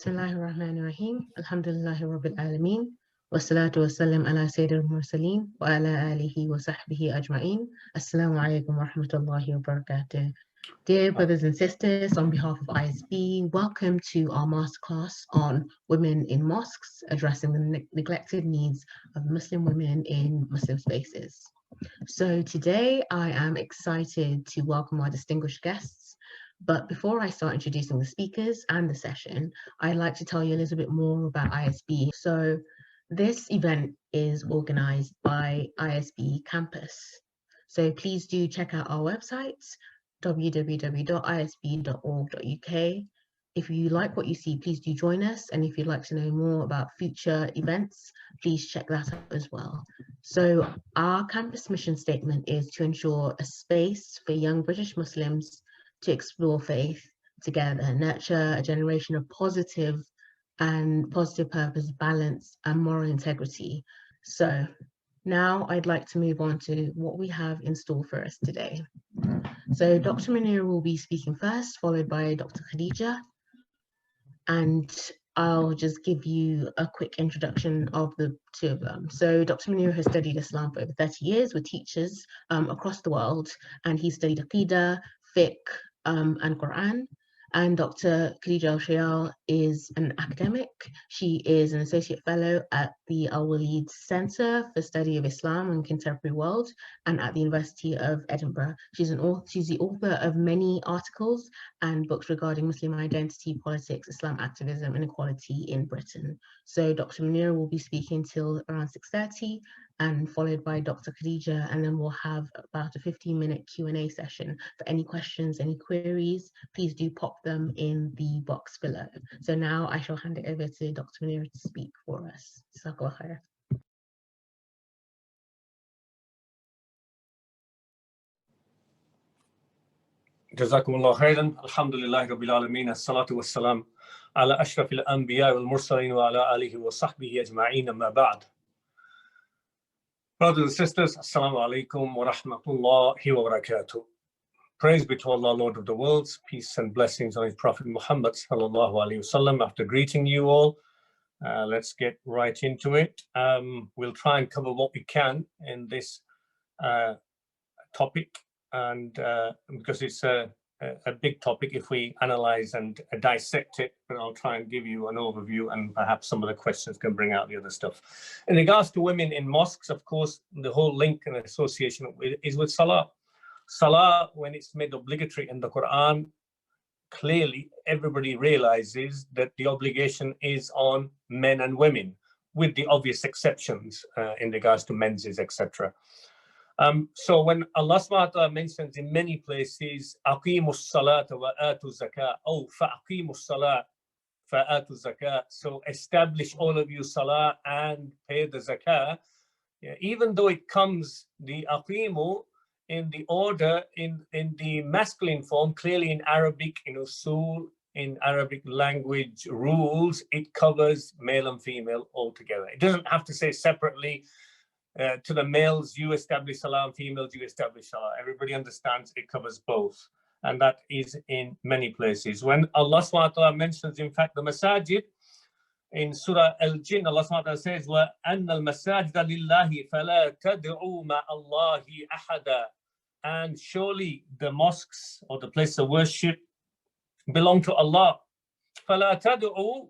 Bismillahirrahmanirrahim. Alhamdulillahi Rabbil Alameen. Wassalatu wassalam ala Sayyidil Mursaleen wa ala alihi wa sahbihi ajma'een. Assalamu alaikum wa rahmatullahi wa barakatuh. Dear brothers and sisters, on behalf of ISB, welcome to our masterclass on women in mosques, addressing the neglected needs of Muslim women in Muslim spaces. So today I am excited to welcome our distinguished guests. But before I start introducing the speakers and the session, I'd like to tell you a little bit more about ISB. So this event is organized by ISB Campus. So please do check out our website, www.isb.org.uk. If you like what you see, please do join us. And if you'd like to know more about future events, please check that out as well. So our campus mission statement is to ensure a space for young British Muslims to explore faith together, nurture a generation of positive purpose, balance, and moral integrity. So now I'd like to move on to what we have in store for us today. So Dr. Munir will be speaking first, followed by Dr. Khadija. And I'll just give you a quick introduction of the two of them. So Dr. Munir has studied Islam for over 30 years with teachers across the world, and he studied Aqidah, Fiqh, and Quran. And Dr. Khadija Al-Shayal is an academic. She is an associate fellow at the Al-Walid Center for Study of Islam and Contemporary World and at the University of Edinburgh. She's the author of many articles and books regarding Muslim identity, politics, Islam activism, and equality in Britain. So Dr. Munir will be speaking till around 6:30 and followed by Dr. Khadija, and then we'll have about a 15-minute Q&A session. For any questions, any queries, please do pop them in the box below. So now I shall hand it over to Dr. Munir to speak for us. Jazakallah khair. Jazakumullah khairan. Alhamdulillah Rabbil Alameen. As-salatu was-salam ala ashrafil anbiya wal mursaleen wa ala alihi wa sahbihi ajma'een, amma ba'd. Brothers and sisters, Assalamu alaikum wa rahmatullahi wa barakatuh. Praise be to Allah, Lord of the worlds, peace and blessings on His Prophet Muhammad sallallahu alaihi wasallam. After greeting you all, let's get right into it. We'll try and cover what we can in this topic, and because it's a big topic if we analyze and dissect it, but I'll try and give you an overview, and perhaps some of the questions can bring out the other stuff. In regards to women in mosques, of course, the whole link and association is with Salah. Salah, when it's made obligatory in the Quran, clearly everybody realizes that the obligation is on men and women, with the obvious exceptions in regards to menses, etc. So when Allah subhanahu wa ta'ala mentions in many places, aqimus salata wa atu zakah, or fa'aqimus salat fa'atu zakah, so establish all of you salah and pay the zakah, even though it comes, the aqimu, in the order, in the masculine form, clearly in Arabic, in usul, in Arabic language rules, it covers male and female altogether. It doesn't have to say separately, to the males, you establish salah, and females, you establish salah. Everybody understands it covers both. And that is in many places. When Allah subhanahu wa ta'ala mentions, in fact, the masajid, in Surah Al-Jinn, Allah subhanahu wa ta'ala says, وَأَنَّ الْمَسَاجِدَ لِلَّهِ فَلَا تَدْعُوا مَعَ اللَّهِ أَحَدًا. And surely the mosques or the place of worship belong to Allah. فَلَا تَدْعُوا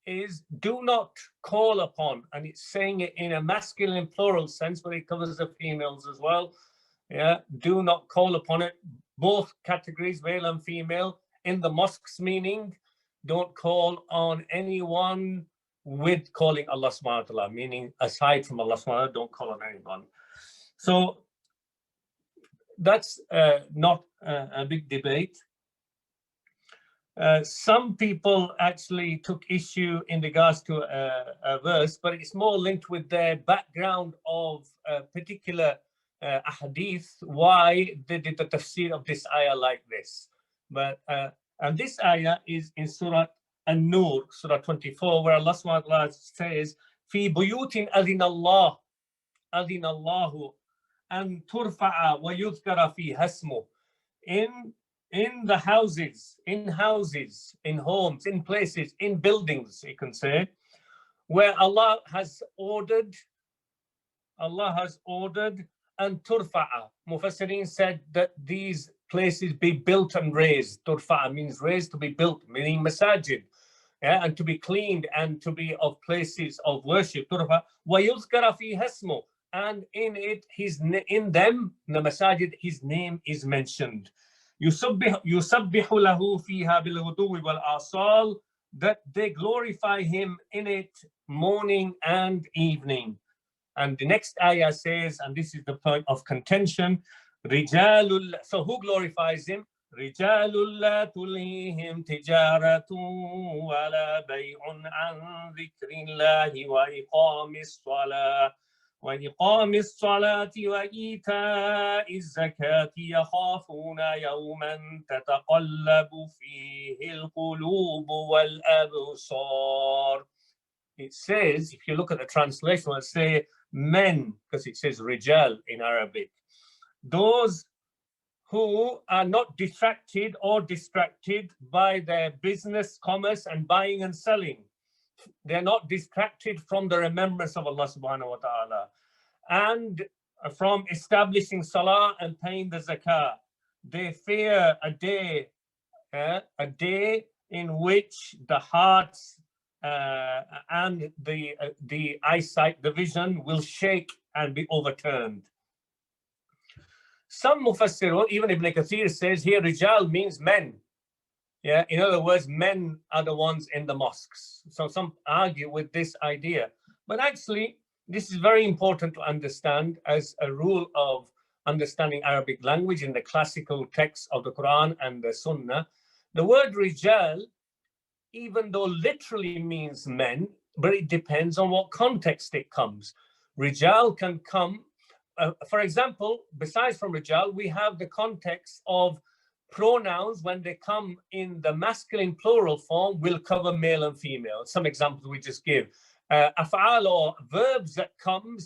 is do not call upon, and it's saying it in a masculine plural sense, but it covers the females as well. Yeah, do not call upon it. Both categories, male and female, in the mosques, meaning don't call on anyone with calling Allah subhanahu wa ta'ala, meaning aside from Allah subhanahu wa ta'ala, don't call on anyone. So that's not a big debate. Some people actually took issue in regards to a verse, but it's more linked with their background of a particular ahadith, why they did the tafsir of this ayah like this. But and this ayah is in Surah An-Nur, Surah 24, where Allah subhanahu wa ta'ala says, "Fi buyutin adina Allahu an turfa'a wa yudhkara fi hasmu." In in the houses, in homes, in places, in buildings, you can say, where Allah has ordered and turfa'a. Mufassirin said that these places be built and raised. Turfa'a means raised, to be built, meaning masajid, yeah, and to be cleaned and to be of places of worship. Turfa'a wa yuzkara fiha ismu, and in them, the masajid, his name is mentioned. Yusabbihu lahu fiha bil-ghuduwi wal-asal, that they glorify him in it morning and evening. And the next ayah says, and this is the point of contention, Rijalul, so who glorifies him? Rijalul la tulihim tijaratun wa la bay'un an dhikrillahi wa iqamis salah wa iqamis salati wa ita'iz zakati yakhafuna yawman tataqallabu fihi al-qulubu wal absar. It says, if you look at the translation, it'll say men, because it says rijal in Arabic. Those who are not distracted by their business, commerce, and buying and selling. They're not distracted from the remembrance of Allah subhanahu wa ta'ala and from establishing salah and paying the zakah. They fear a day in which the hearts and the eyesight, the vision, will shake and be overturned. Some Mufassirun, even Ibn Kathir says here, Rijal means men. Yeah, in other words, men are the ones in the mosques. So some argue with this idea. But actually, this is very important to understand as a rule of understanding Arabic language in the classical texts of the Quran and the Sunnah. The word Rijal, even though literally means men, but it depends on what context it comes. Rijal can come, for example, besides from Rijal, we have the context of pronouns when they come in the masculine plural form will cover male and female. Some examples we just give. Af'al, or verbs that come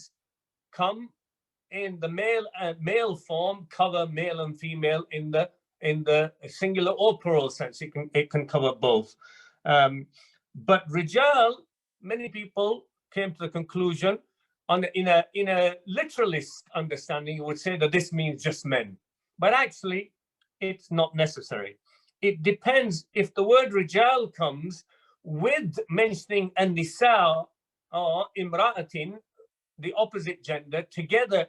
in the male form, cover male and female in the singular or plural sense. It can cover both. But Rijal, many people came to the conclusion in a literalist understanding, you would say that this means just men. But actually, it's not necessary. It depends if the word Rijal comes with mentioning an-nisa or imra'atin, the opposite gender, together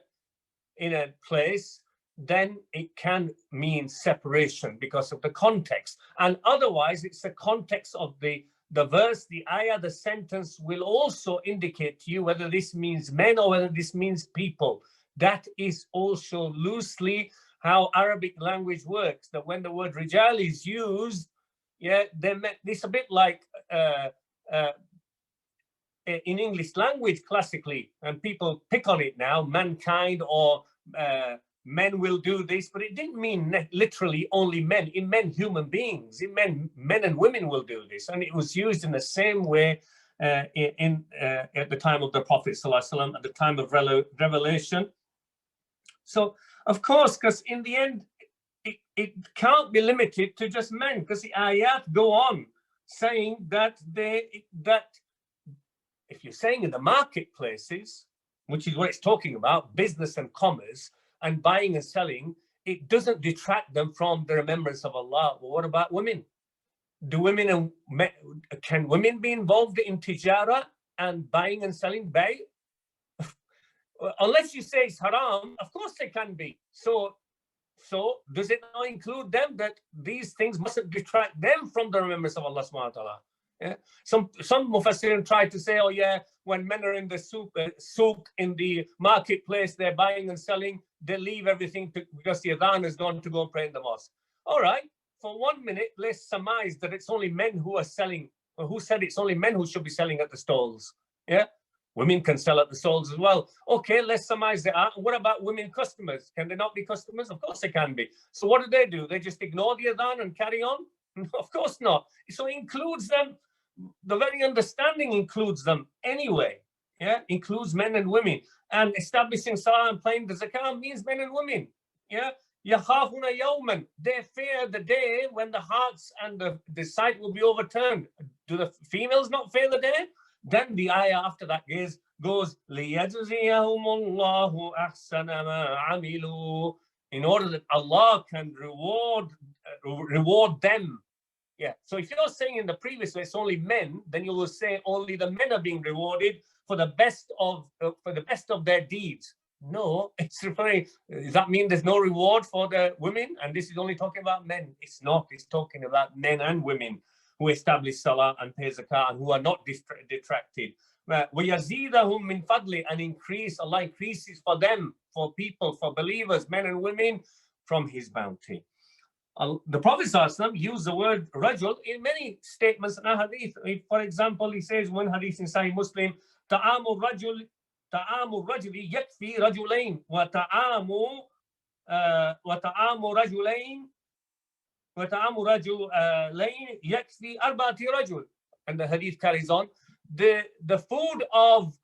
in a place, then it can mean separation because of the context. And otherwise, it's the context of the verse, the ayah, the sentence will also indicate to you whether this means men or whether this means people. That is also loosely how Arabic language works, that when the word Rijal is used, yeah, it's a bit like in English language classically, and people pick on it now, mankind or men will do this, but it didn't mean literally only men. It meant human beings. It meant men and women will do this. And it was used in the same way at the time of the Prophet ﷺ, at the time of revelation. So, of course, because in the end, it can't be limited to just men, because the ayat go on saying that if you're saying in the marketplaces, which is what it's talking about, business and commerce and buying and selling, it doesn't detract them from the remembrance of Allah. Well, what about women? Can women be involved in tijara and buying and selling bay? Unless you say it's haram, of course they can be. So does it not include them, that these things mustn't detract them from the remembrance of Allah subhanahu wa ta'ala? Yeah. Some Mufassirin tried to say, oh yeah, when men are in the souk, in the marketplace, they're buying and selling, they leave everything because the adhan is going to go and pray in the mosque. All right, for 1 minute, let's surmise that it's only men who are selling, or who said it's only men who should be selling at the stalls. Yeah, women can sell at the stalls as well. Okay, let's surmise that. What about women customers? Can they not be customers? Of course they can be. So what do? They just ignore the adhan and carry on? Of course not. So it includes them. The very understanding includes them anyway. Yeah, includes men and women. And establishing salah and paying the zakah means men and women. Yeah, يَخَافُونَ يَوْمًا. They fear the day when the hearts and the sight will be overturned. Do the females not fear the day? Then the ayah after that goes لِيَجْزِيَهُمُ اللَّهُ أَحْسَنَ مَا عَمِلُوا, in order that Allah can reward them. Yeah. So if you're saying in the previous way it's only men, then you will say only the men are being rewarded for the best of their deeds. No, it's referring. Does that mean there's no reward for the women? And this is only talking about men. It's not. It's talking about men and women who establish salah and pay zakah and who are not detracted. وَيَزِيدَهُمْ مِنْ فَضْلِ, and increase. Allah increases for them, for people, for believers, men and women, from His bounty. The Prophet ﷺ used the word rajul in many statements in a hadith. For example, he says one hadith in Sahih Muslim, ta'amu rajuli yakfi rajulain wa ta'amu rajulain yakfi arba'ati rajul. And the hadith carries on. The food of,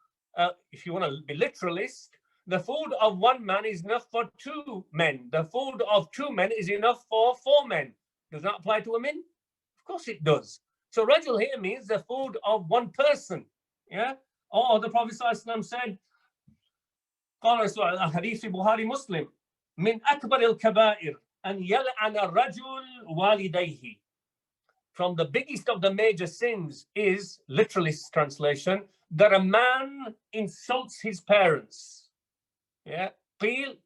if you want to be literalist, the food of one man is enough for 2 men. The food of 2 men is enough for 4 men. Does that apply to women? Of course it does. So rajul here means the food of one person. Yeah. Or the Prophet ﷺ said, قال رسول الله حديث Bukhari Muslim, من أكبر الكبائر أن يلعن الرجل والديه. From the biggest of the major sins is, literalist translation, that a man insults his parents. Yeah. قيل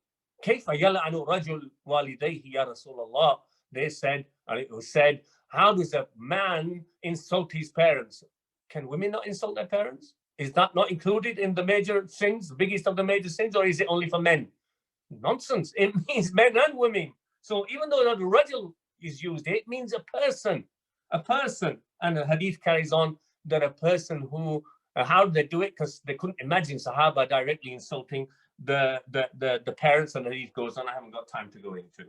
كيف يلعن الرجل والديه يا رسول الله. They said, and it was said, how does a man insult his parents? Can women not insult their parents? Is that not included in the major sins, the biggest of the major sins, or is it only for men? Nonsense. It means men and women. So even though the rajul is used, it means a person. A person. And the hadith carries on that a person who, how did they do it? Because they couldn't imagine Sahaba directly insulting the parents, and the hadith goes on. I haven't got time to go into.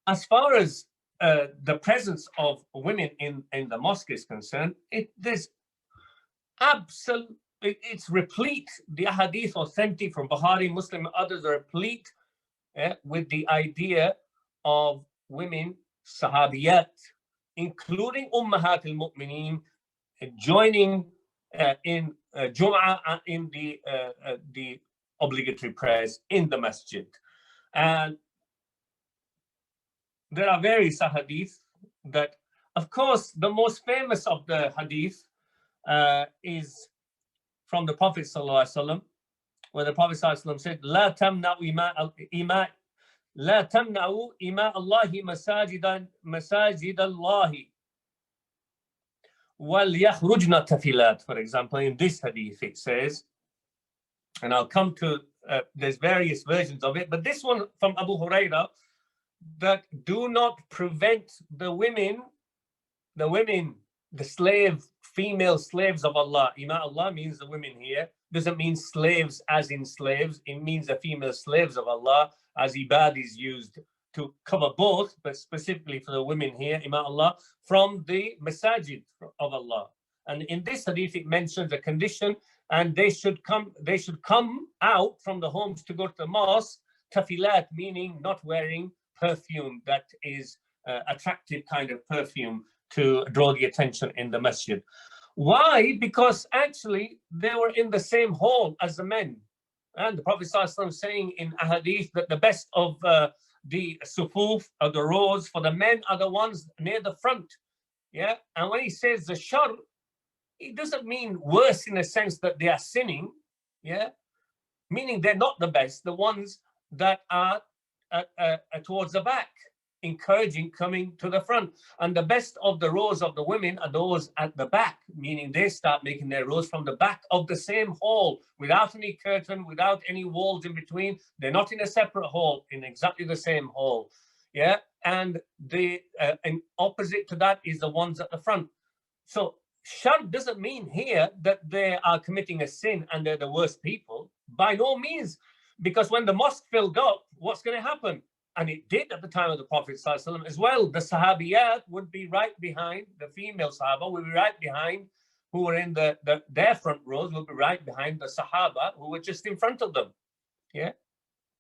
As far as the presence of women in the mosque is concerned, it's replete. The hadith authentic from Bukhari, Muslim, and others are replete with the idea of women, sahabiyat, including Ummahat al-Mu'mineen, joining in Jum'ah in the obligatory prayers in the masjid. And there are various hadith that, of course, the most famous of the hadith is from the Prophet ﷺ, where the Prophet ﷺ said, لا تمنعوا إماء الله مساجد الله وَلْيَخْرُجْنَ تَفِلَاتٍ. For example, in this hadith it says, and I'll come to, there's various versions of it, but this one from Abu Hurairah, that do not prevent the women, the female slaves of Allah. Ima Allah means the women here. Doesn't mean slaves as in slaves. It means the female slaves of Allah, as ibad is used to cover both, but specifically for the women here, Ima Allah, from the masajid of Allah. And in this hadith, it mentions a condition, and they should come out from the homes to go to the mosque, tafilat, meaning not wearing perfume that is attractive kind of perfume to draw the attention in the masjid. Why? Because actually they were in the same hall as the men. And the Prophet ﷺ saying in a hadith that the best of the sufuf, or the rows for the men, are the ones near the front. Yeah. And when he says the shar, it doesn't mean worse in the sense that they are sinning. Yeah. Meaning they're not the best, the ones that are towards the back, encouraging coming to the front. And the best of the rows of the women are those at the back, meaning they start making their rows from the back of the same hall, without any curtain, without any walls in between. They're not in a separate hall, in exactly the same hall. Yeah. And the and opposite to that is the ones at the front. So shar doesn't mean here that they are committing a sin and they're the worst people. By no means. Because when the mosque filled up, what's going to happen? And it did at the time of the Prophet ﷺ as well. The sahabiyat would be right behind, the female sahaba would be right behind, who were in their front rows, would be right behind the sahaba who were just in front of them. Yeah,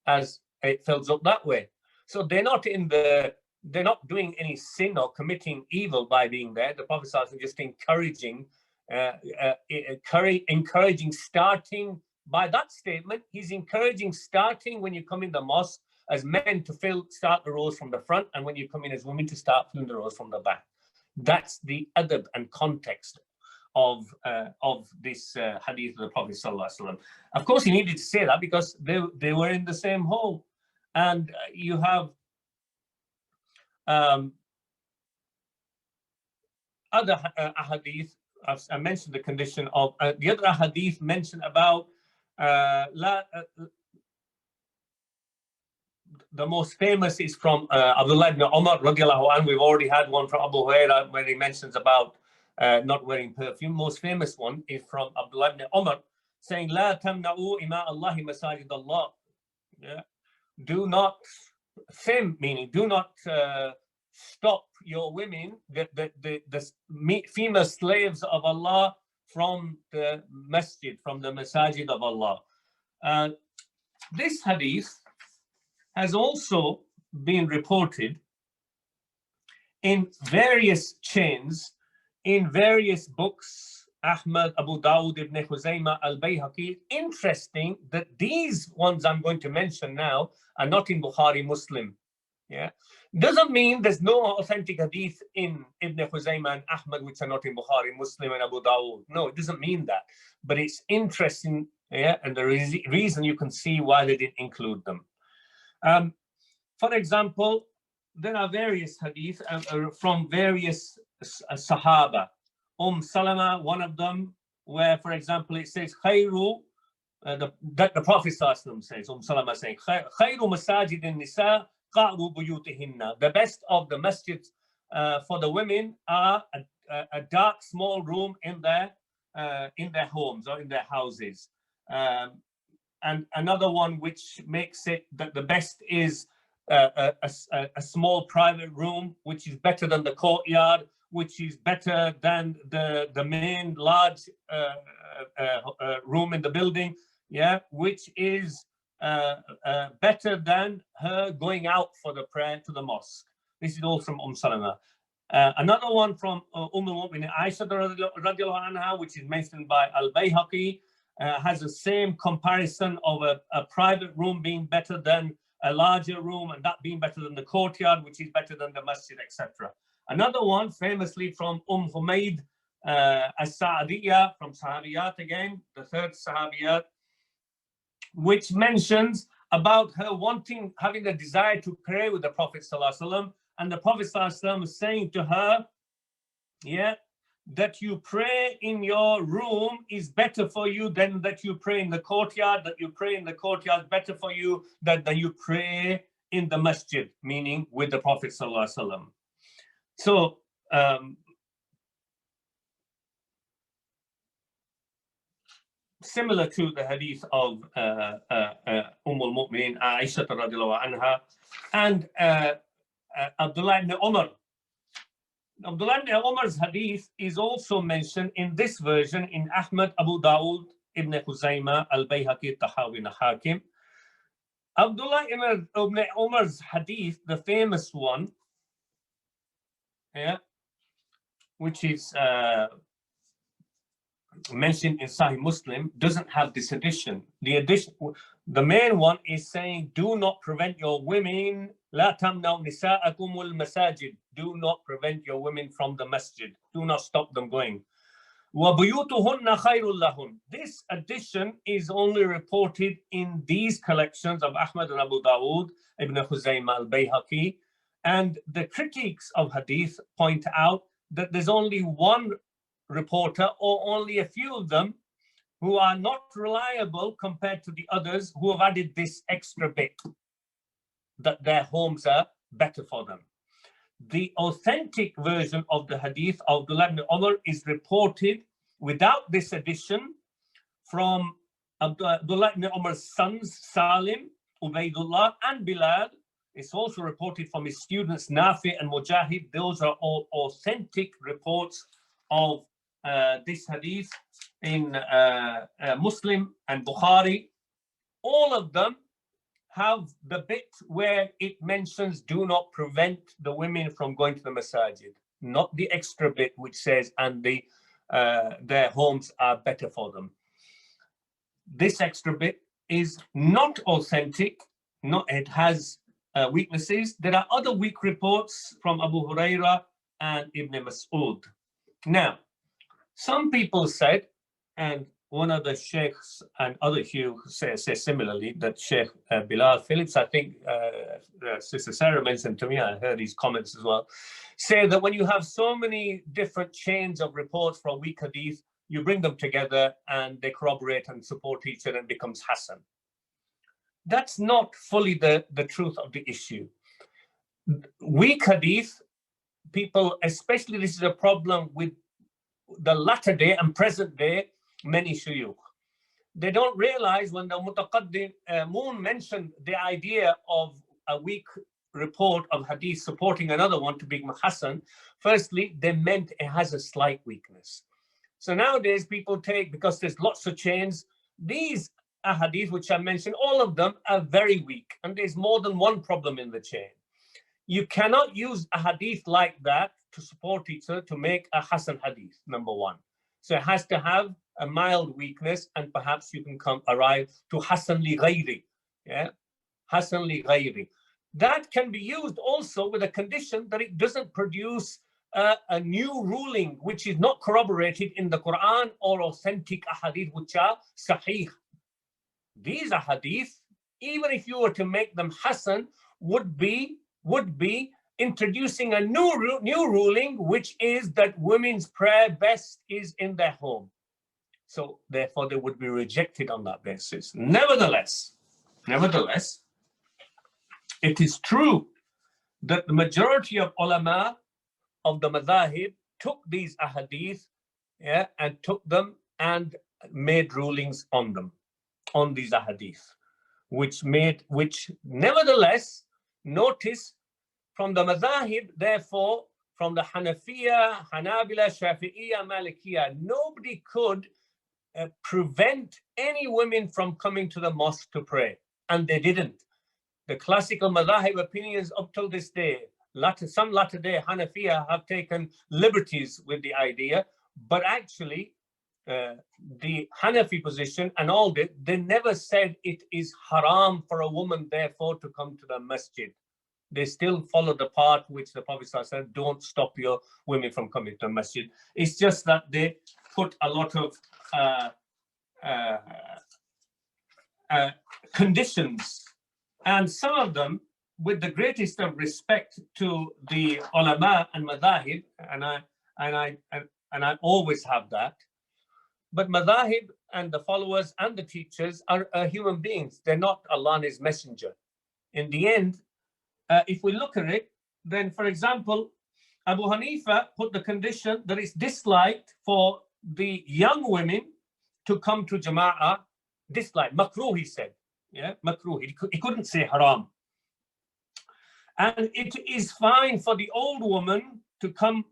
as it fills up that way. So they're not doing any sin or committing evil by being there. The Prophet is just encouraging starting by that statement. He's encouraging starting when you come in the mosque as men to start the rows from the front, and when you come in as women to start filling the rows from the back. That's the adab and context of this hadith of the Prophet ﷺ. Of course, he needed to say that because they were in the same hall, and you have other ahadith. I mentioned the condition of the other ahadith mentioned about the most famous is from Abdullah ibn Umar radiallahu anhu. We've already had one from Abu Hurairah where he mentions about not wearing perfume. Most famous one is from Abdullah ibn Umar saying, "La tamna'u ima Allahi masajid Allah." Yeah. Do not, meaning do not stop your women, the female slaves of Allah, from the masjid, from the masajid of Allah. This hadith has also been reported in various chains, in various books, Ahmad, Abu Dawud, Ibn Khuzaymah, Al-Bayhaqi. Interesting that these ones I'm going to mention now are not in Bukhari, Muslim. Yeah, doesn't mean there's no authentic hadith in Ibn Khuzaymah and Ahmad which are not in Bukhari, Muslim, and Abu Dawud. No, it doesn't mean that. But it's interesting, yeah, and the reason you can see why they didn't include them. For example, there are various hadith from various Sahaba. Salama, one of them, where, for example, it says, Khayru, that the Prophet says, Salama saying, Khayru masajid in-nisa qa'ru buyutihinna. The best of the masjids for the women are a dark, small room in their homes or in their houses. And another one which makes it that the best is a small private room, which is better than the courtyard, which is better than the main large room in the building, yeah, which is better than her going out for the prayer to the mosque. This is all from Salama. Another one from al-Mu'minin Aisha radiallahu anha, which is mentioned by Al-Bayhaqi, has the same comparison of a private room being better than a larger room, and that being better than the courtyard, which is better than the masjid, etc. Another one, famously from Humayd as-Sa'diyya, from Sahabiyat again, the third Sahabiyat, which mentions about her having a desire to pray with the Prophet ﷺ, and the Prophet ﷺ is saying to her, yeah, that you pray in your room is better for you than that you pray in the courtyard, that you pray in the courtyard is better for you than you pray in the masjid, meaning with the Prophet ﷺ. So, similar to the hadith of al-Mu'minin Aisha radiallahu anha and Abdullah ibn Umar. Abdullah ibn Umar's hadith is also mentioned in this version in Ahmad, Abu Dawud, Ibn Khuzaymah, Al-Bayhaqi, Tahawi, and Hakim. Abdullah ibn Umar's hadith, the famous one, yeah, which is mentioned in Sahih Muslim, doesn't have this addition. The main one is saying, do not prevent your women, la tamnaw nisa'akumul masajid. Do not prevent your women from the masjid. Do not stop them going. Wa buyutuhunna khayrul lahun. This addition is only reported in these collections of Ahmad and Abu Dawud, Ibn Khuzaymah, Al-Bayhaqi. And the critics of hadith point out that there's only one reporter, or only a few of them, who are not reliable compared to the others who have added this extra bit, that their homes are better for them. The authentic version of the hadith of Abdullah ibn Umar is reported without this addition from Abdullah ibn Umar's sons, Salim, Ubaidullah, and Bilal. It's also reported from his students, Nafi and Mujahid. Those are all authentic reports of this hadith in Muslim and Bukhari. All of them have the bit where it mentions do not prevent the women from going to the masajid, not the extra bit which says and their homes are better for them. This extra bit is not authentic. It has weaknesses. There are other weak reports from Abu Huraira and Ibn Mas'ud. Now, some people said, and one of the sheikhs and other Hugh says similarly, that Sheikh Bilal Phillips, I think Sister Sarah mentioned to me, I heard his comments as well, say that when you have so many different chains of reports from weak hadith, you bring them together and they corroborate and support each other and becomes Hassan. That's not fully the truth of the issue. Weak hadith, people, especially this is a problem with the latter day and present day, many shuyukh. They don't realize when the Mutaqaddimun mentioned the idea of a weak report of hadith supporting another one to be Hassan, firstly, they meant it has a slight weakness. So nowadays people take, because there's lots of chains, these ahadith which I mentioned, all of them are very weak, and there's more than one problem in the chain. You cannot use a hadith like that to support each other to make a Hasan hadith, number one. So it has to have a mild weakness, and perhaps you can arrive to Hasan li ghayri. Yeah, Hasan li ghayri. That can be used also with a condition that it doesn't produce a new ruling which is not corroborated in the Quran or authentic ahadith which are sahih. These ahadith, even if you were to make them Hasan, would be introducing a new ruling, which is that women's prayer best is in their home. So therefore they would be rejected on that basis. Nevertheless, it is true that the majority of ulama of the madhahib took these ahadith, yeah, and took them and made rulings on them, on these ahadith, which nevertheless, notice from the madhahib, therefore, from the Hanafiya, Hanabila, Shafi'iyya, Malikiyya, nobody could prevent any women from coming to the mosque to pray, and they didn't. The classical madhahib opinions up till this day, some latter day Hanafiya have taken liberties with the idea, but actually the Hanafi position and all that, they never said it is haram for a woman therefore to come to the masjid. They still follow the part which the Prophet said, don't stop your women from coming to the masjid. It's just that they put a lot of conditions, and some of them, with the greatest of respect to the ulama and madhahib, and I always have that. But madhahib and the followers and the teachers are human beings. They're not Allah and His Messenger. In the end, if we look at it, then, for example, Abu Hanifa put the condition that it's disliked for the young women to come to Jama'ah. Dislike, makruh, he said. Yeah, makruh. He couldn't say haram. And it is fine for the old woman to come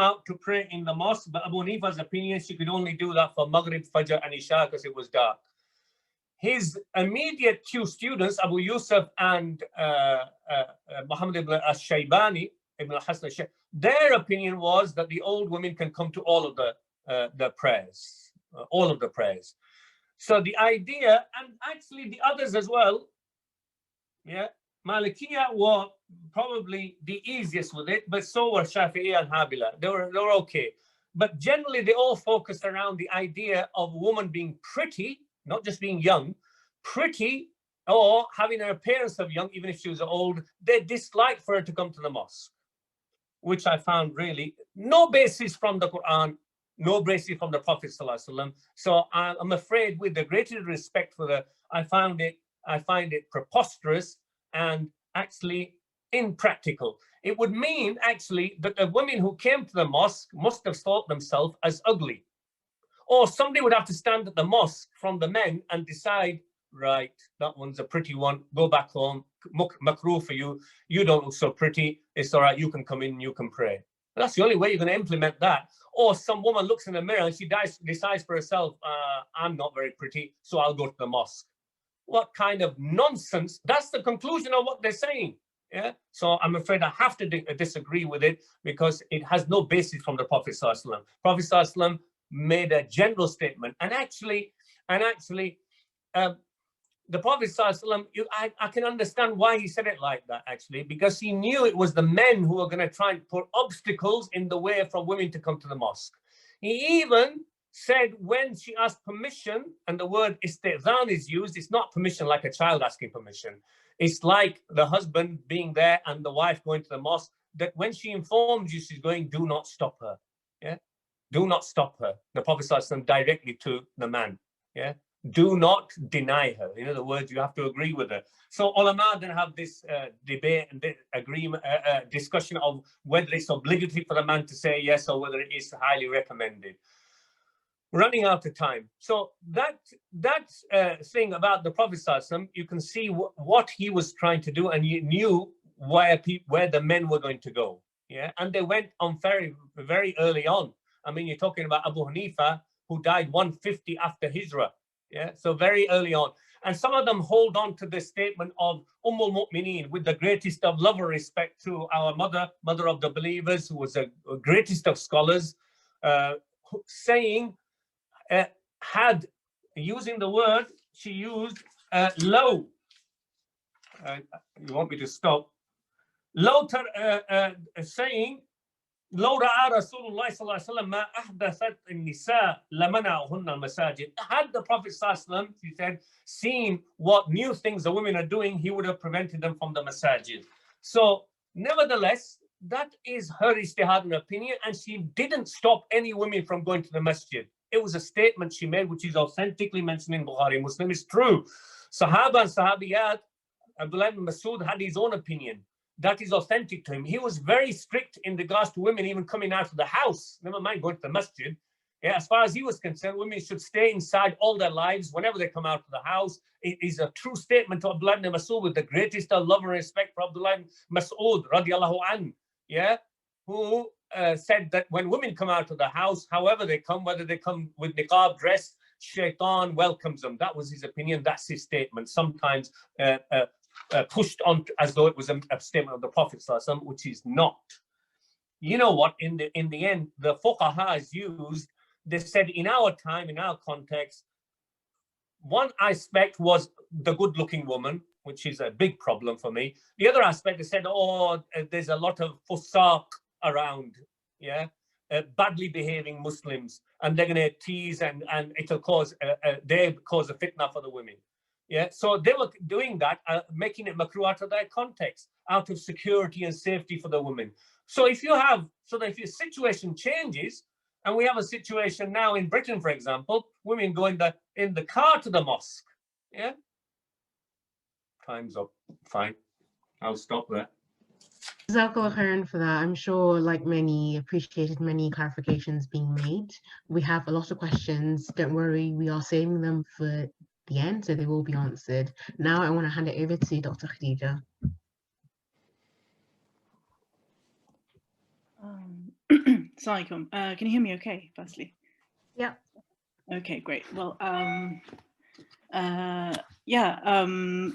out to pray in the mosque, but Abu Hanifa's opinion, she could only do that for Maghrib, Fajr, and Isha because it was dark. His immediate two students, Abu Yusuf and Muhammad ibn al-Shaybani, Ibn al-Hasan, their opinion was that the old women can come to all of the prayers, all of the prayers. So the idea, and actually the others as well, yeah, Malikiya were probably the easiest with it, but so were Shafi'i and Hanbala. They were okay. But generally, they all focused around the idea of a woman being pretty, not just being young, pretty, or having an appearance of young, even if she was old. They disliked for her to come to the mosque, which I found really no basis from the Quran, no basis from the Prophet ﷺ. So I'm afraid, with the greatest respect for the, I find it preposterous and actually impractical. It would mean actually that the women who came to the mosque must have thought themselves as ugly. Or somebody would have to stand at the mosque from the men and decide, right, that one's a pretty one, go back home, makruh for you, you don't look so pretty, it's all right, you can come in, you can pray. That's the only way you're going to implement that. Or some woman looks in the mirror and she decides for herself, I'm not very pretty, so I'll go to the mosque. What kind of nonsense? That's the conclusion of what they're saying. Yeah. So I'm afraid I have to disagree with it, because it has no basis from the Prophet ﷺ. Prophet ﷺ made a general statement, and actually, the Prophet ﷺ, I can understand why he said it like that, actually, because he knew it was the men who were going to try and put obstacles in the way for women to come to the mosque. He even said, when she asked permission, and the word istizan is used, it's not permission like a child asking permission. It's like the husband being there and the wife going to the mosque, that when she informs you she's going, do not stop her. Yeah, do not stop her. The Prophet ﷺ directly to the man. Yeah, do not deny her. In other words, you have to agree with her. So ulama then have this debate and agreement, discussion of whether it's obligatory for the man to say yes or whether it is highly recommended. Running out of time. So that thing about the Prophet ﷺ, you can see what he was trying to do, and you knew where the men were going to go. Yeah, and they went on very early on. I mean, you're talking about Abu Hanifa, who died 150 after Hijrah. Yeah, so very early on. And some of them hold on to the statement of Ummul Mu'mineen, with the greatest of love and respect to our mother of the believers, who was the greatest of scholars, saying, had, using the word she used, low. You want me to stop? Low, saying, لو رأى رسول الله صلى الله عليه وسلم ما أحدثت النساء لمنعهن المساجد. Had the Prophet ﷺ, she said, seen what new things the women are doing, he would have prevented them from the masajid. So nevertheless, that is her ijtihad and opinion, and she didn't stop any women from going to the masjid. It was a statement she made, which is authentically mentioned in Bukhari Muslim. It's true. Sahaba and Sahabiyat, Abdullah ibn Masud had his own opinion. That is authentic to him. He was very strict in regards to women even coming out of the house, never mind going to the masjid. Yeah, as far as he was concerned, women should stay inside all their lives whenever they come out of the house. It is a true statement to Abdullah ibn Masud, with the greatest of love and respect for Abdullah ibn Masud, radiallahu anhu, yeah, who said that when women come out of the house, however they come, whether they come with niqab dress, shaitan welcomes them. That was his opinion. That's his statement. Sometimes pushed on as though it was a statement of the Prophet ﷺ, which is not. You know what? In the end, the fuqaha is used. They said in our time, in our context, one aspect was the good-looking woman, which is a big problem for me. The other aspect, they said, oh, there's a lot of fusaq around, yeah, badly behaving Muslims, and they're going to tease, and it'll cause they cause a fitna for the women. Yeah, so they were doing that, making it makruh out of their context, out of security and safety for the women. So if your situation changes, and we have a situation now in Britain, for example, women go in the car to the mosque. Yeah, time's up. Fine, I'll stop there. Jazakallah khairan for that. I'm sure, like many, appreciated many clarifications being made. We have a lot of questions. Don't worry, we are saving them for the end, so they will be answered. Now I want to hand it over to Dr. Khadija. Assalamualaikum. Can you hear me okay, firstly? Yeah. Okay, great. Well,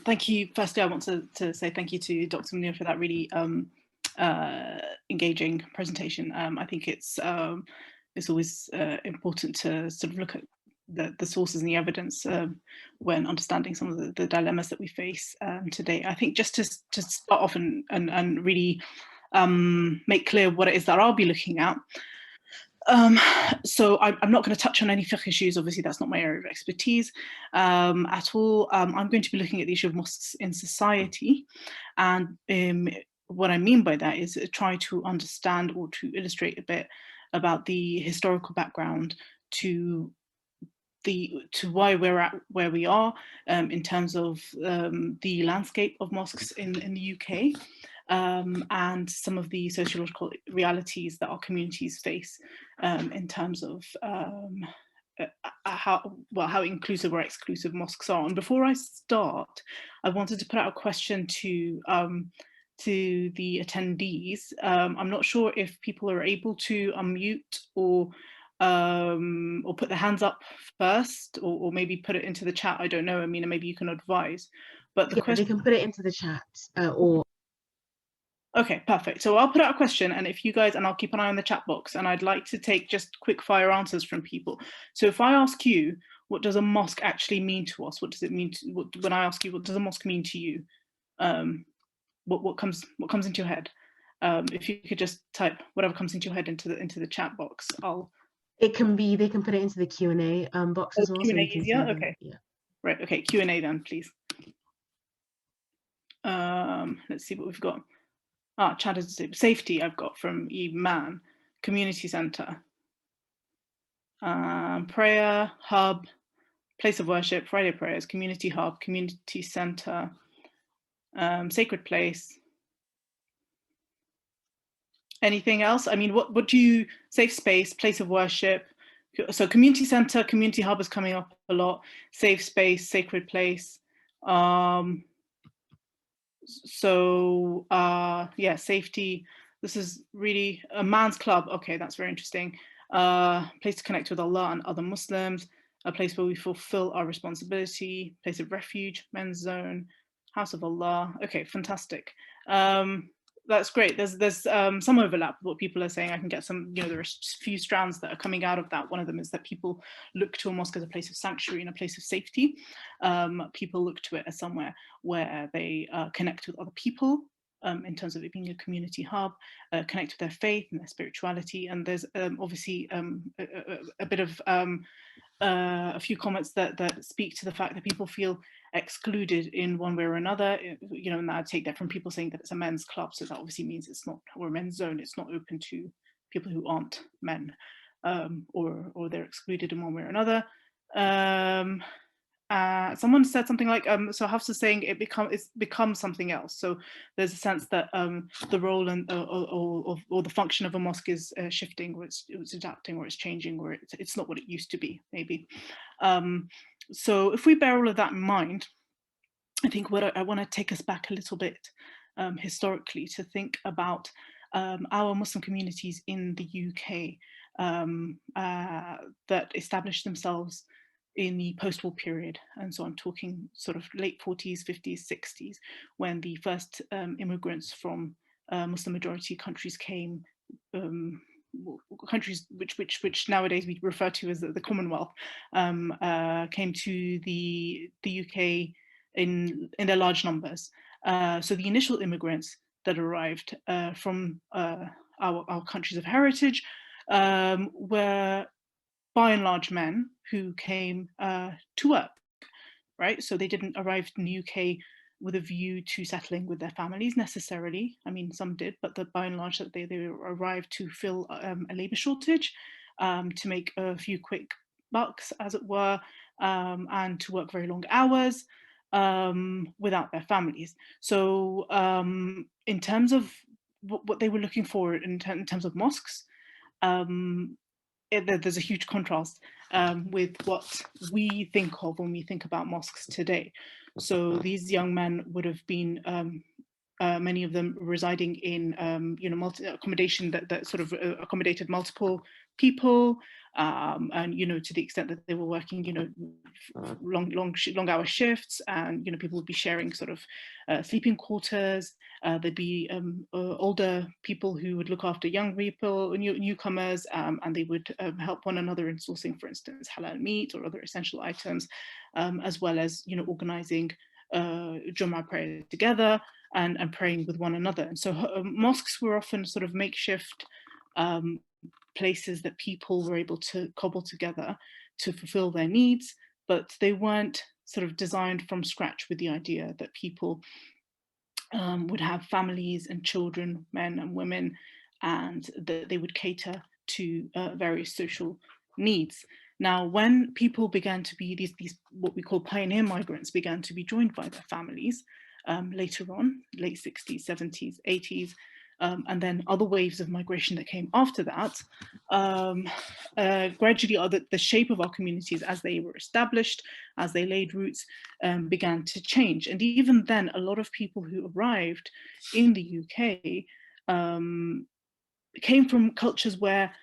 thank you. Firstly, I want to say thank you to Dr. Munir for that really engaging presentation. I think it's always important to sort of look at the sources and the evidence when understanding some of the dilemmas that we face today. I think just to start off and really make clear what it is that I'll be looking at. So I'm not going to touch on any fiqh issues. Obviously, that's not my area of expertise at all. I'm going to be looking at the issue of mosques in society. And what I mean by that is try to understand or to illustrate a bit about the historical background to why we're at where we are in terms of the landscape of mosques in the UK. And some of the sociological realities that our communities face in terms of how inclusive or exclusive mosques are. And before I start, I wanted to put out a question to the attendees. I'm not sure if people are able to unmute or or put their hands up first, or maybe put it into the chat. I don't know, Amina, maybe you can advise. But the Yeah, question, they can put it into the chat or. Okay, perfect. So I'll put out a question, and if you guys, and I'll keep an eye on the chat box, and I'd like to take just quick fire answers from people. So if I ask you, what does a mosque actually mean to us? What does it mean to, when I ask you, what does a mosque mean to you? What comes into your head? If you could just type whatever comes into your head into the chat box, It can be, they can put it into the Q&A box as well. Q&A so we can easier? see them. Okay. Yeah. Right, okay, Q&A then, please. Let's see what we've got. Chat is safety, I've got from Iman. Community center. Prayer, hub, place of worship, Friday prayers, community hub, community center, sacred place. Anything else? I mean, what do you, safe space, place of worship. So community center, community hub is coming up a lot. Safe space, sacred place. So yeah, safety. This is really a man's club. Okay, that's very interesting. Place to connect with Allah and other Muslims. A place where we fulfill our responsibility. Place of refuge, men's zone, house of Allah. Okay, fantastic. That's great. There's some overlap with what people are saying. I can get some, there are a few strands that are coming out of that. One of them is that people look to a mosque as a place of sanctuary and a place of safety. People look to it as somewhere where they connect with other people, in terms of it being a community hub, connect with their faith and their spirituality. And there's obviously a bit of a few comments that speak to the fact that people feel excluded in one way or another, and I take that from people saying that it's a men's club, so that obviously means it's not, or a men's zone, it's not open to people who aren't men, or they're excluded in one way or another. Someone said something like, so Hafsa's saying it's become something else. So there's a sense that the role and or the function of a mosque is shifting, or it's adapting, or it's changing, or it's not what it used to be, maybe. So if we bear all of that in mind, I think what I want to take us back a little bit historically to think about our Muslim communities in the UK that established themselves in the post-war period. And so I'm talking sort of late 40s, 50s, 60s, when the first immigrants from Muslim majority countries came, countries which nowadays we refer to as the Commonwealth, came to the UK in their large numbers. So the initial immigrants that arrived from our countries of heritage were by and large men who came to work, right? So they didn't arrive in the UK with a view to settling with their families necessarily. I mean, some did, but by and large they arrived to fill a labour shortage, to make a few quick bucks, as it were, and to work very long hours without their families. So in terms of what they were looking for in terms of mosques, there's a huge contrast with what we think of when we think about mosques today. So these young men would have been, many of them residing in, accommodation that sort of accommodated multiple people, and to the extent that they were working, long hour shifts, and people would be sharing sort of sleeping quarters. There'd be older people who would look after young people, newcomers, and they would help one another in sourcing, for instance, halal meat or other essential items, as well as organizing Jummah prayer together and praying with one another. And so mosques were often sort of makeshift places that people were able to cobble together to fulfill their needs, but they weren't sort of designed from scratch with the idea that people would have families and children, men and women, and that they would cater to various social needs. Now, when people began to be these what we call pioneer migrants began to be joined by their families later on, late 60s, 70s, 80s, and then other waves of migration that came after that, gradually the shape of our communities as they were established, as they laid roots, began to change. And even then, a lot of people who arrived in the UK came from cultures where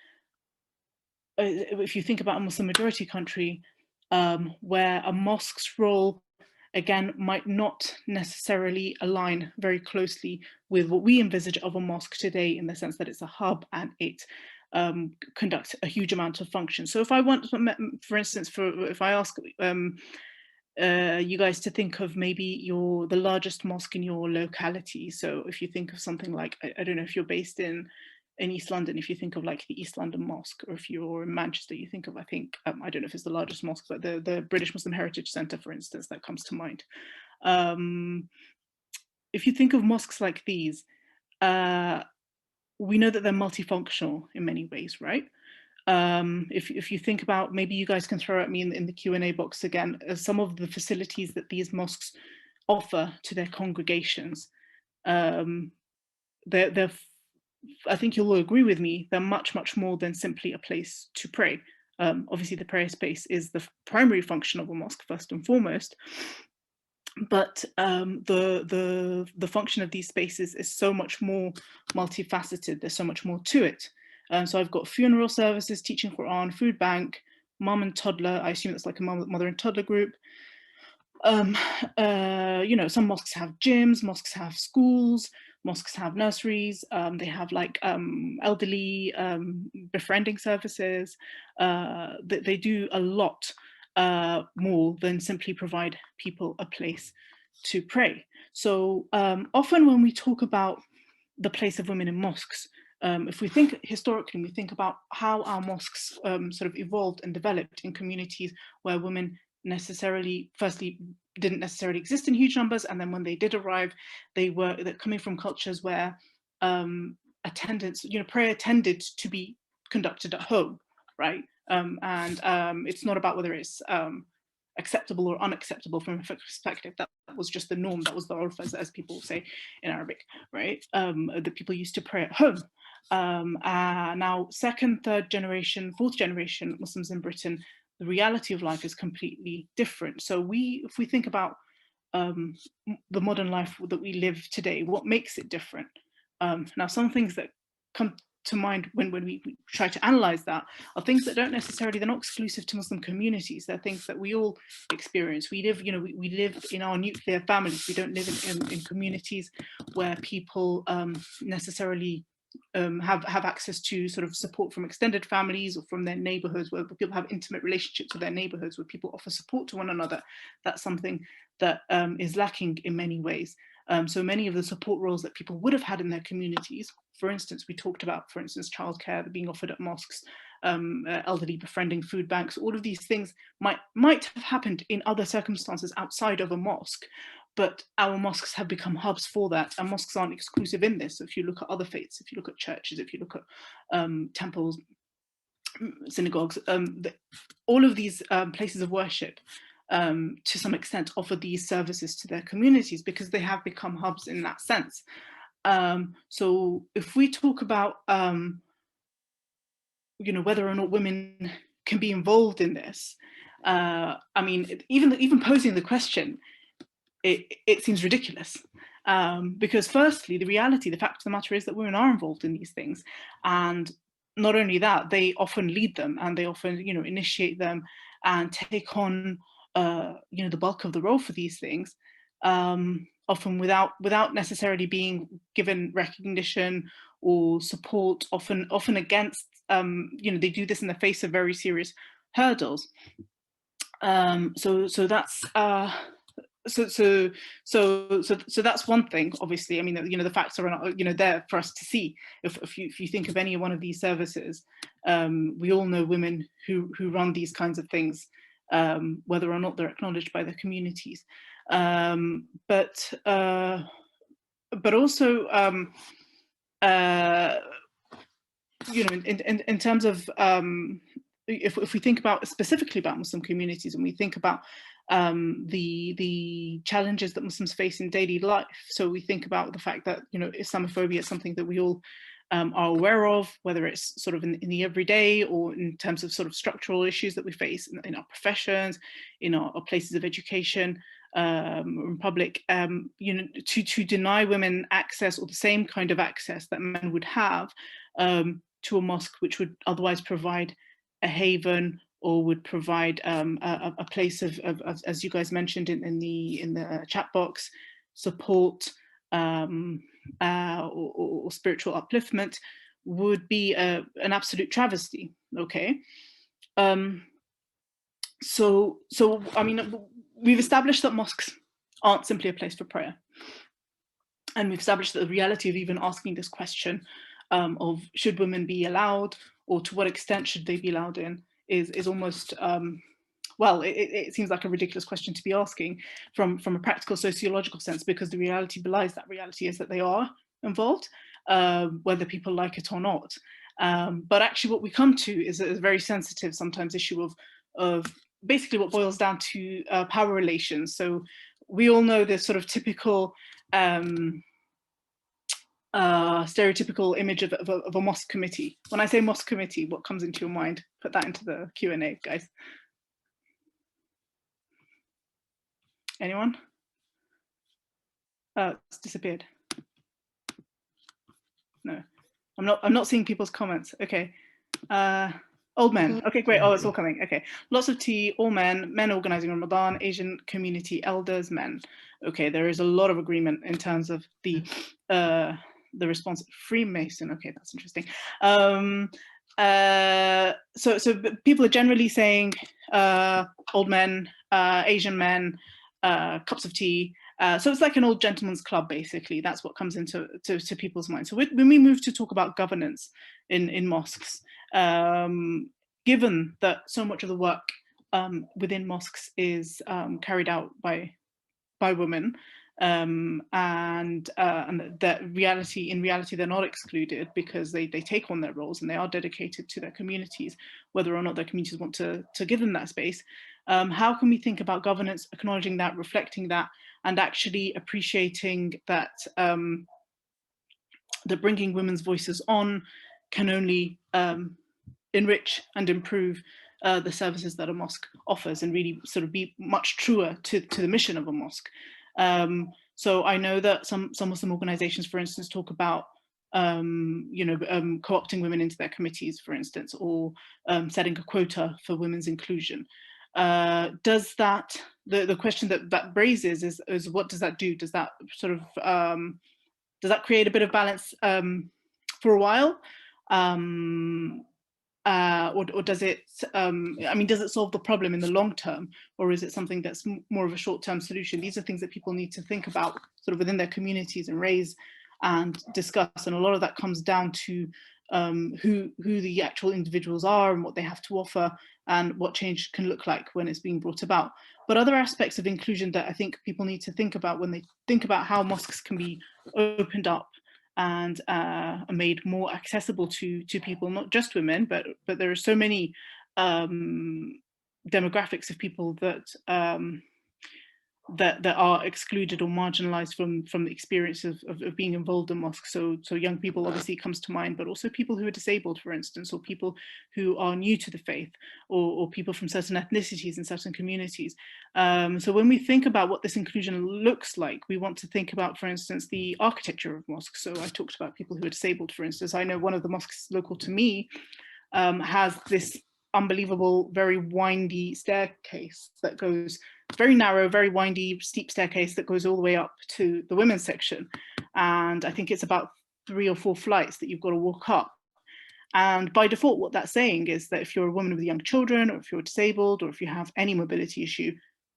if you think about a Muslim majority country, where a mosque's role, again, might not necessarily align very closely with what we envisage of a mosque today, in the sense that it's a hub and it conducts a huge amount of function. So if I want, for instance, if I ask you guys to think of maybe the largest mosque in your locality. So if you think of something like, I don't know if you're based in East London, if you think of like the East London Mosque, or if you're in Manchester, you think of, I think, I don't know if it's the largest mosque, but the British Muslim Heritage Centre, for instance, that comes to mind. If you think of mosques like these, we know that they're multifunctional in many ways, right? If you think about, maybe you guys can throw at me in the Q&A box again, some of the facilities that these mosques offer to their congregations. They're I think you'll all agree with me, they're much, much more than simply a place to pray. Obviously, the prayer space is the primary function of a mosque, first and foremost. But the function of these spaces is so much more multifaceted. There's so much more to it. So I've got funeral services, teaching Quran, food bank, mum and toddler. I assume that's like a mother and toddler group. You know, some mosques have gyms, mosques have schools, mosques have nurseries, they have like elderly befriending services. They do a lot more than simply provide people a place to pray. So often when we talk about the place of women in mosques, if we think historically, we think about how our mosques sort of evolved and developed in communities where women firstly didn't necessarily exist in huge numbers, and then when they did arrive, they're coming from cultures where attendance, you know, prayer tended to be conducted at home, right? It's not about whether it's acceptable or unacceptable from a perspective. That was just the norm. That was the urf, as people say in Arabic, right? That people used to pray at home. Now, second, third generation, fourth generation Muslims in Britain, the reality of life is completely different. So if we think about the modern life that we live today, what makes it different? Now, some things that come to mind when we try to analyze that are things that don't necessarily, they're not exclusive to Muslim communities. They're things that we all experience. We live, you know, we live in our nuclear families. We don't live in communities where people necessarily have access to sort of support from extended families or from their neighborhoods, where people have intimate relationships with their neighborhoods, where people offer support to one another. That's something that is lacking in many ways. So many of the support roles that people would have had in their communities, for instance, we talked about, for instance, childcare being offered at mosques, elderly befriending food banks, all of these things might have happened in other circumstances outside of a mosque. But our mosques have become hubs for that, and mosques aren't exclusive in this. If you look at other faiths, if you look at churches, if you look at temples, synagogues, all of these places of worship, to some extent, offer these services to their communities because they have become hubs in that sense. So if we talk about, you know, whether or not women can be involved in this, I mean, even posing the question, it seems ridiculous, because firstly, the fact of the matter is that women are involved in these things, and not only that, they often lead them, and they often, you know, initiate them and take on, you know, the bulk of the role for these things, often without necessarily being given recognition or support. Often against, you know, they do this in the face of very serious hurdles. So that's. So that's one thing. Obviously, I mean, you know, the facts are not, you know, there for us to see. If you think of any one of these services, we all know women who run these kinds of things, whether or not they're acknowledged by their communities. But also, you know, in terms of, if we think about specifically about Muslim communities, and we think about the challenges that Muslims face in daily life. So we think about the fact that, you know, Islamophobia is something that we all are aware of, whether it's sort of in the everyday or in terms of sort of structural issues that we face in our professions, in our places of education, in public, you know, to deny women access, or the same kind of access that men would have, to a mosque, which would otherwise provide a haven, or would provide a place of, as you guys mentioned in the chat box, support or spiritual upliftment, would be an absolute travesty. Okay. So I mean, we've established that mosques aren't simply a place for prayer. And we've established that the reality of even asking this question of should women be allowed, or to what extent should they be allowed in, is almost, well, it seems like a ridiculous question to be asking from a practical sociological sense, because the reality belies that reality is that they are involved, whether people like it or not. But actually what we come to is a very sensitive sometimes issue of basically what boils down to power relations. So we all know this sort of typical stereotypical image of a mosque committee. When I say mosque committee, what comes into your mind? Put that into the Q&A, guys. Anyone? It's disappeared. No, I'm not seeing people's comments. Okay. Old men. Okay, great. Oh, it's all coming. Okay. Lots of tea, all men, men organizing Ramadan, Asian community, elders, men. Okay, there is a lot of agreement in terms of the response. Freemason. Okay, that's interesting. So people are generally saying old men, Asian men, cups of tea. So it's like an old gentleman's club, basically. That's what comes into to people's minds. So when we move to talk about governance in mosques, given that so much of the work within mosques is carried out by women, and that in reality they're not excluded, because they take on their roles and they are dedicated to their communities, whether or not their communities want to give them that space. How can we think about governance, acknowledging that, reflecting that, and actually appreciating that that bringing women's voices on can only enrich and improve the services that a mosque offers, and really sort of be much truer to the mission of a mosque. So I know that some Muslim organizations, for instance, talk about co-opting women into their committees, for instance, or setting a quota for women's inclusion. Does that, the question that raises is what does that do? Does that sort of does that create a bit of balance for a while? Or does it, I mean, does it solve the problem in the long term, or is it something that's more of a short-term solution? These are things that people need to think about sort of within their communities and raise and discuss, and a lot of that comes down to who the actual individuals are and what they have to offer, and what change can look like when it's being brought about. But other aspects of inclusion that I think people need to think about when they think about how mosques can be opened up and made more accessible to people, not just women, but there are so many demographics of people that that are excluded or marginalized from the experience of being involved in mosques. So young people obviously comes to mind, but also people who are disabled, for instance, or people who are new to the faith, or people from certain ethnicities and certain communities. So when we think about what this inclusion looks like, we want to think about, for instance, the architecture of mosques. So I talked about people who are disabled, for instance. I know one of the mosques local to me has this unbelievable, very windy staircase that goes, very narrow, very windy, steep staircase that goes all the way up to the women's section. And I think it's about 3 or 4 flights that you've got to walk up. And by default, what that's saying is that if you're a woman with young children, or if you're disabled, or if you have any mobility issue,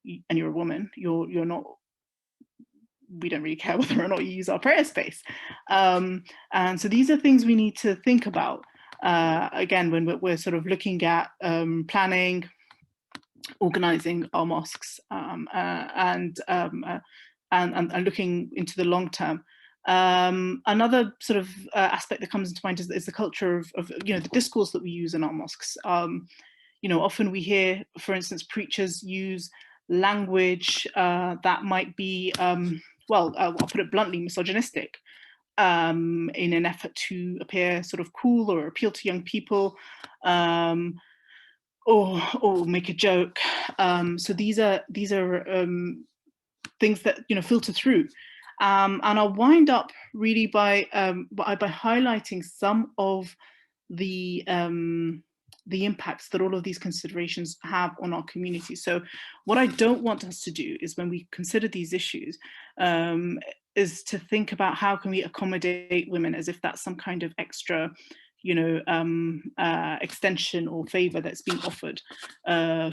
and you're a woman, you're not, we don't really care whether or not you use our prayer space. And so these are things we need to think about. Again, when we're sort of looking at planning, organizing our mosques, and looking into the long term. Another sort of aspect that comes into mind is the culture of the discourse that we use in our mosques. Often we hear, for instance, preachers use language that might be, I'll put it bluntly, misogynistic, in an effort to appear sort of cool or appeal to young people, or make a joke. So these are things that filter through, and I'll wind up really by highlighting some of the the impacts that all of these considerations have on our community. So what I don't want us to do is, when we consider these issues, is to think about how can we accommodate women as if that's some kind of extra, you know, extension or favor that's being offered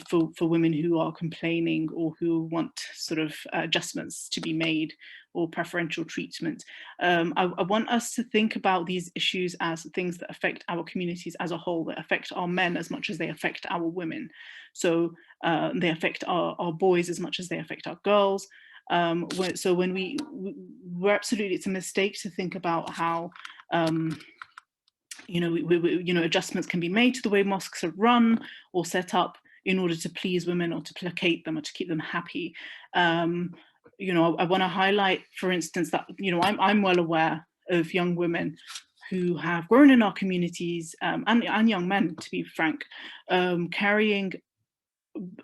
for women who are complaining or who want sort of adjustments to be made or preferential treatment. I want us to think about these issues as things that affect our communities as a whole, that affect our men as much as they affect our women. So they affect our boys as much as they affect our girls. So when we're absolutely, it's a mistake to think about how you know, adjustments can be made to the way mosques are run or set up in order to please women or to placate them or to keep them happy. You know, I want to highlight, for instance, that, you know, I'm well aware of young women who have grown in our communities, and young men, to be frank, carrying,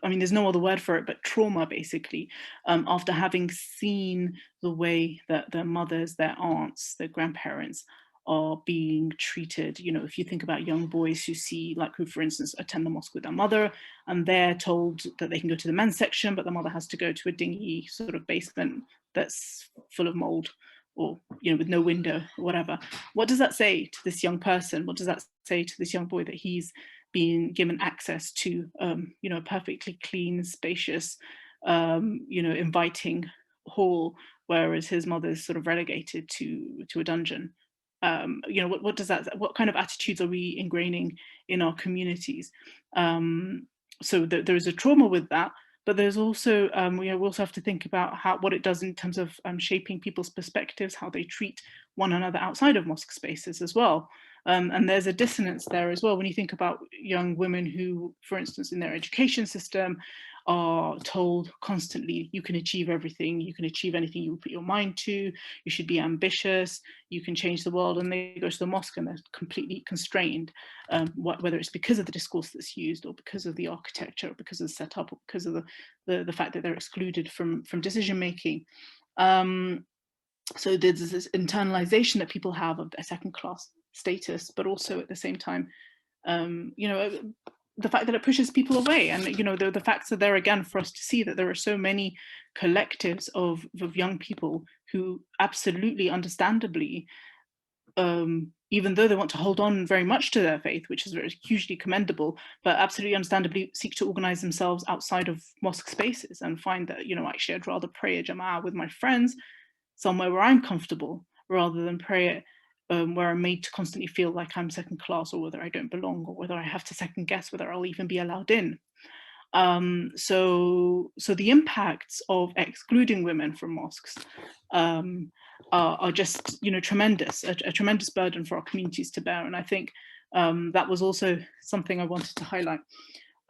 I mean, there's no other word for it, but trauma, basically, after having seen the way that their mothers, their aunts, their grandparents are being treated. You know, if you think about young boys who see, like, who, for instance, attend the mosque with their mother, and they're told that they can go to the men's section, but the mother has to go to a dingy sort of basement that's full of mold, or, you know, with no window or whatever. What does that say to this young person? What does that say to this young boy, that he's being given access to, you know, a perfectly clean, spacious, you know, inviting hall, whereas his mother's sort of relegated to a dungeon? You know, what does that, what kind of attitudes are we ingraining in our communities? So there is a trauma with that, but there's also, we also have to think about what it does in terms of shaping people's perspectives, how they treat one another outside of mosque spaces as well. And there's a dissonance there as well when you think about young women who, for instance, in their education system, are told constantly, you can achieve everything, you can achieve anything you put your mind to, you should be ambitious, you can change the world, and they go to the mosque and they're completely constrained, whether it's because of the discourse that's used, or because of the architecture, or because of the setup, or because of the fact that they're excluded from decision making. So there's this internalization that people have of a second class status, but also at the same time, you know, the fact that it pushes people away. And, you know, the facts are there again for us to see that there are so many collectives of young people who absolutely understandably, even though they want to hold on very much to their faith, which is very hugely commendable, but absolutely understandably seek to organize themselves outside of mosque spaces and find that, you know, actually I'd rather pray a jama'ah with my friends somewhere where I'm comfortable, rather than pray it where I'm made to constantly feel like I'm second class, or whether I don't belong, or whether I have to second guess whether I'll even be allowed in. So the impacts of excluding women from mosques are just, you know, tremendous, a tremendous burden for our communities to bear. And I think that was also something I wanted to highlight.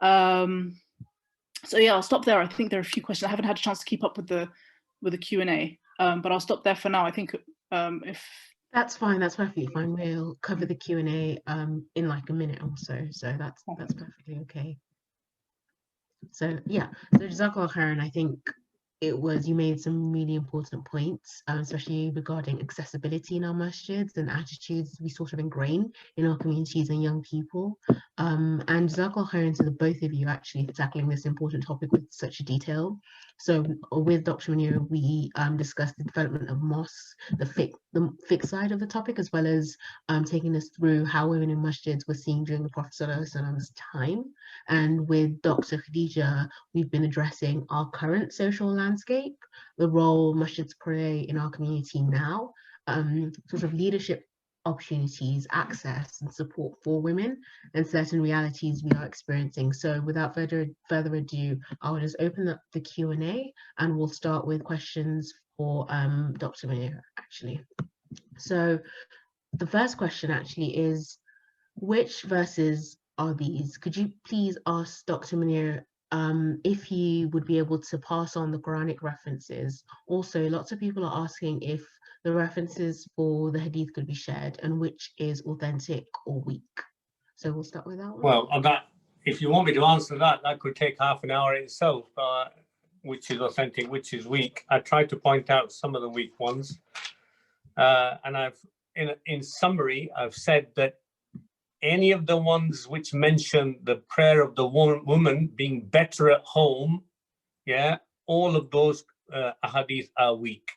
So yeah, I'll stop there. I think there are a few questions. I haven't had a chance to keep up with the Q&A, but I'll stop there for now. I think if That's fine. That's perfectly fine. We'll cover the Q&A in like a minute or so. So that's perfectly okay. So yeah, so Jazakallah khairan, I think you made some really important points, especially regarding accessibility in our masjids and attitudes we sort of ingrain in our communities and young people. And Jazakallah khairan to the both of you actually for tackling this important topic with such detail. So with Dr. Munira, we discussed the development of mosques, the fiqh side of the topic, as well as taking us through how women in masjids were seen during the Prophet ﷺ's time. And with Dr. Khadija, we've been addressing our current social landscape, the role masjids play in our community now, sort of leadership opportunities, access and support for women, and certain realities we are experiencing. So without further ado, I'll just open up the Q&A and we'll start with questions for Dr. Munira actually. So the first question actually is, which verses are these? Could you please ask Dr. Munira if he would be able to pass on the Quranic references? Also, lots of people are asking if the references for the hadith could be shared and which is authentic or weak. So we'll start with that one. Well, on that, if you want me to answer that, that could take half an hour itself, which is authentic, which is weak. I tried to point out some of the weak ones. And I've, in summary, I've said that any of the ones which mention the prayer of the woman being better at home, yeah, all of those ahadith are weak.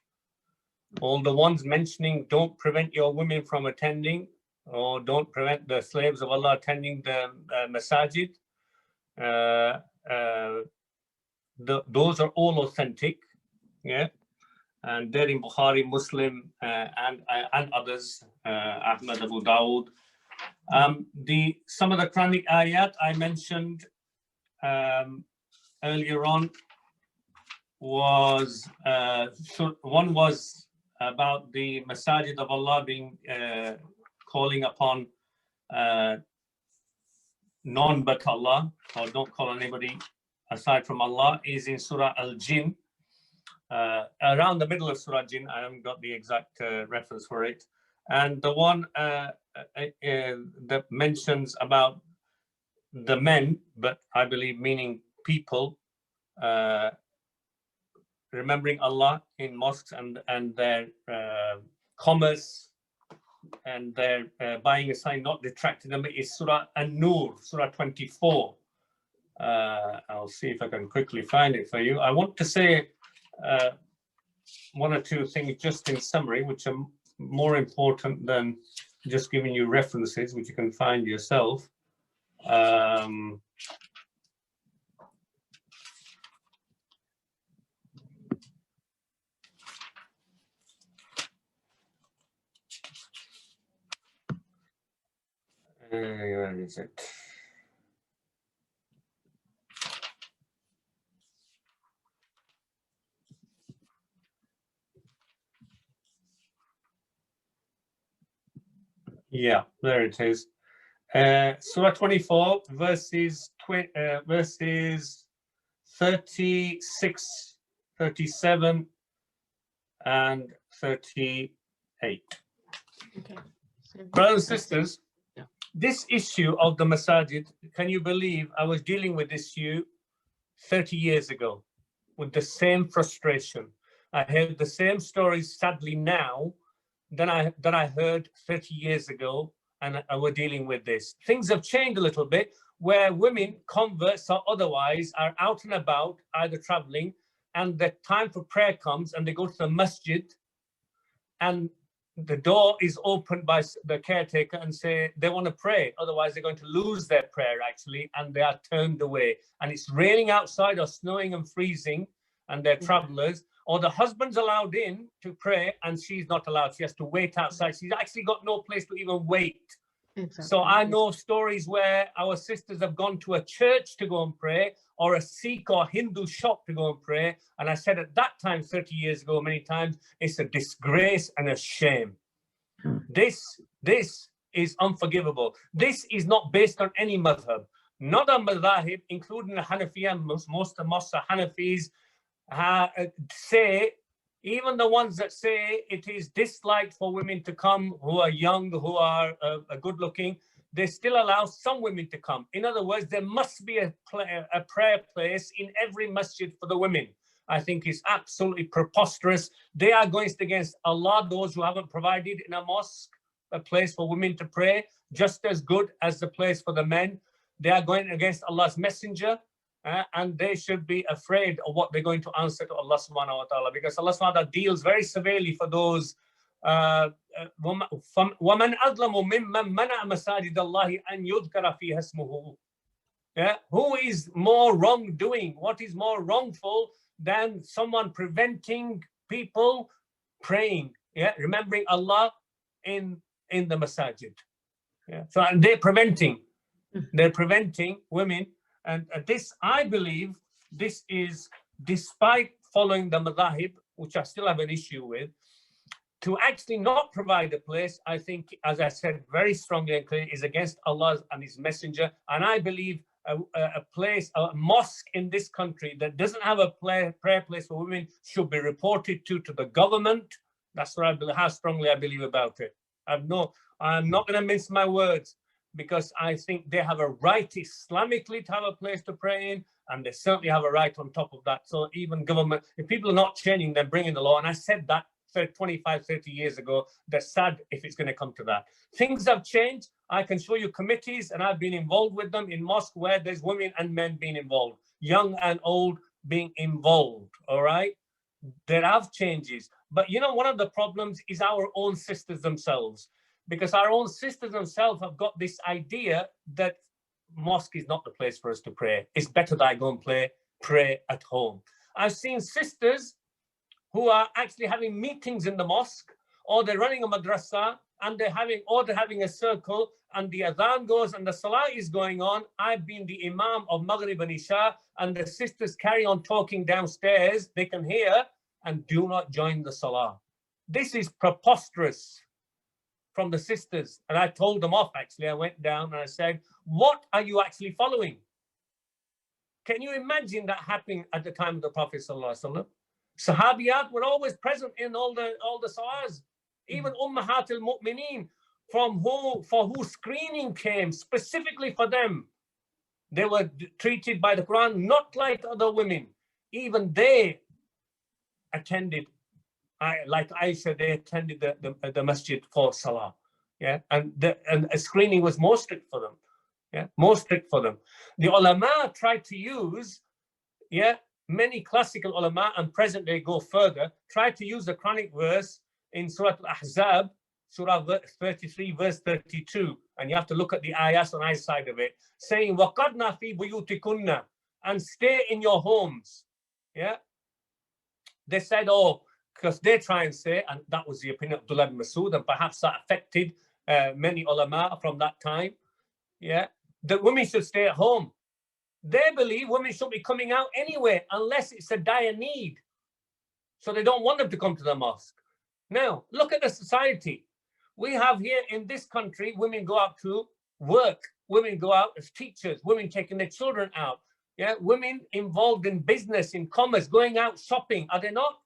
All the ones mentioning don't prevent your women from attending, or don't prevent the slaves of Allah attending the masajid, those are all authentic, yeah, and they're in Bukhari, Muslim, and others, Ahmad, Abu Dawud. Some of the Quranic ayat I mentioned earlier on was one was about the masajid of Allah being calling upon none but Allah, or don't call anybody aside from Allah, is in Surah Al-Jinn, around the middle of Surah Jinn. I haven't got the exact reference for it. And the one that mentions about the men, but I believe meaning people, remembering Allah in mosques and their commerce and their buying a sign, not detracting them, is Surah An-Nur, Surah 24. I'll see if I can quickly find it for you. I want to say one or two things just in summary, which are more important than just giving you references, which you can find yourself. Where is it? Yeah, there it is. Surah 24, verses 36, 37, and 38. Okay. So, Brothers and sisters, yeah. This issue of the masajid, can you believe I was dealing with this issue 30 years ago with the same frustration? I heard the same stories, sadly, now than I heard 30 years ago, and we're dealing with this. Things have changed a little bit, where women, converts or otherwise, are out and about, either traveling, and the time for prayer comes, and they go to the masjid, and the door is opened by the caretaker and say they want to pray, otherwise they're going to lose their prayer, actually, and they are turned away. And it's raining outside or snowing and freezing, and they're travelers, or the husband's allowed in to pray and she's not allowed. She has to wait outside. She's actually got no place to even wait. Exactly. So I know stories where our sisters have gone to a church to go and pray, or a Sikh or Hindu shop to go and pray. And I said at that time, 30 years ago, many times, it's a disgrace and a shame. This is unforgivable. This is not based on any madhab. Not a madhab, including the Hanafi, and most of the mosques are Hanafis, say, even the ones that say it is disliked for women to come who are young, who are good looking, they still allow some women to come. In other words, there must be a prayer place in every masjid for the women. I think it's absolutely preposterous. They are going against Allah, those who haven't provided in a mosque a place for women to pray, just as good as the place for the men. They are going against Allah's messenger. And they should be afraid of what they're going to answer to Allah subhanahu wa ta'ala, because Allah subhanahu wa ta'ala deals very severely for those وَمَنْ أَظْلَمُ مِمَّنْ مَنَعَ مَسَاجِدَ اللَّهِ أَنْ يُذْكَرَ فِيهَا اسْمُهُ. Yeah, who is more wrongdoing? What is more wrongful than someone preventing people praying? Yeah, remembering Allah in the masajid. Yeah, so they're preventing women. And this, I believe, this is, despite following the madhahib, which I still have an issue with, to actually not provide a place, I think, as I said very strongly and clearly, is against Allah and His Messenger. And I believe a place, a mosque in this country that doesn't have a prayer place for women should be reported to the government. That's what I believe, how strongly I believe about it. I'm not going to mince my words, because I think they have a right Islamically to have a place to pray in, and they certainly have a right on top of that. So even government, if people are not changing, then bringing the law, and I said that 25, 30 years ago. That's sad if it's going to come to that. Things have changed. I can show you committees, and I've been involved with them in mosque where there's women and men being involved, young and old being involved, all right? There have changes. But you know, one of the problems is our own sisters themselves, because our own sisters themselves have got this idea that mosque is not the place for us to pray. It's better that I go and pray at home. I've seen sisters who are actually having meetings in the mosque, or they're running a madrasa, and they're having a circle, and the adhan goes and the salah is going on. I've been the imam of Maghrib and Isha, and the sisters carry on talking downstairs. They can hear and do not join the salah. This is preposterous from the sisters. And I told them off, actually. I went down and I said, what are you actually following? Can you imagine that happening at the time of the Prophet ﷺ? Sahabiyat were always present in all the salahs. Even Ummahat al-Mu'mineen, for who screening came specifically for them. They were treated by the Quran not like other women. Even they attended, like Aisha, they attended the masjid for salah. Yeah, and a screening was more strict for them. Yeah, more strict for them. The ulama tried to use, many classical ulama, and present day go further, tried to use the Quranic verse in Surah Al-Ahzab, Surah 33, verse 32, and you have to look at the ayahs on either side of it, saying, وَقَدْنَا فِي بُيُوتِكُنَّ, and stay in your homes. Yeah. They said, oh, because they try and say, and that was the opinion of Abdullah ibn Masud, and perhaps that affected many ulama from that time, that women should stay at home. They believe women should be coming out anyway, unless it's a dire need. So they don't want them to come to the mosque. Now, look at the society. We have here in this country, women go out to work. Women go out as teachers. Women taking their children out. Yeah, women involved in business, in commerce, going out shopping. Are they not?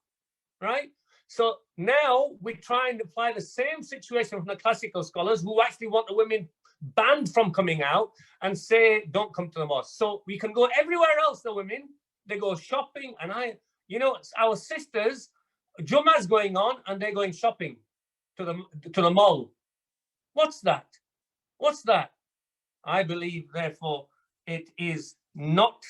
Right? So now we try and apply the same situation from the classical scholars who actually want the women banned from coming out and say, don't come to the mosque. So we can go everywhere else, the women. They go shopping, and our sisters, Jummah's going on and they're going shopping to the mall. What's that? What's that? I believe, therefore, it is not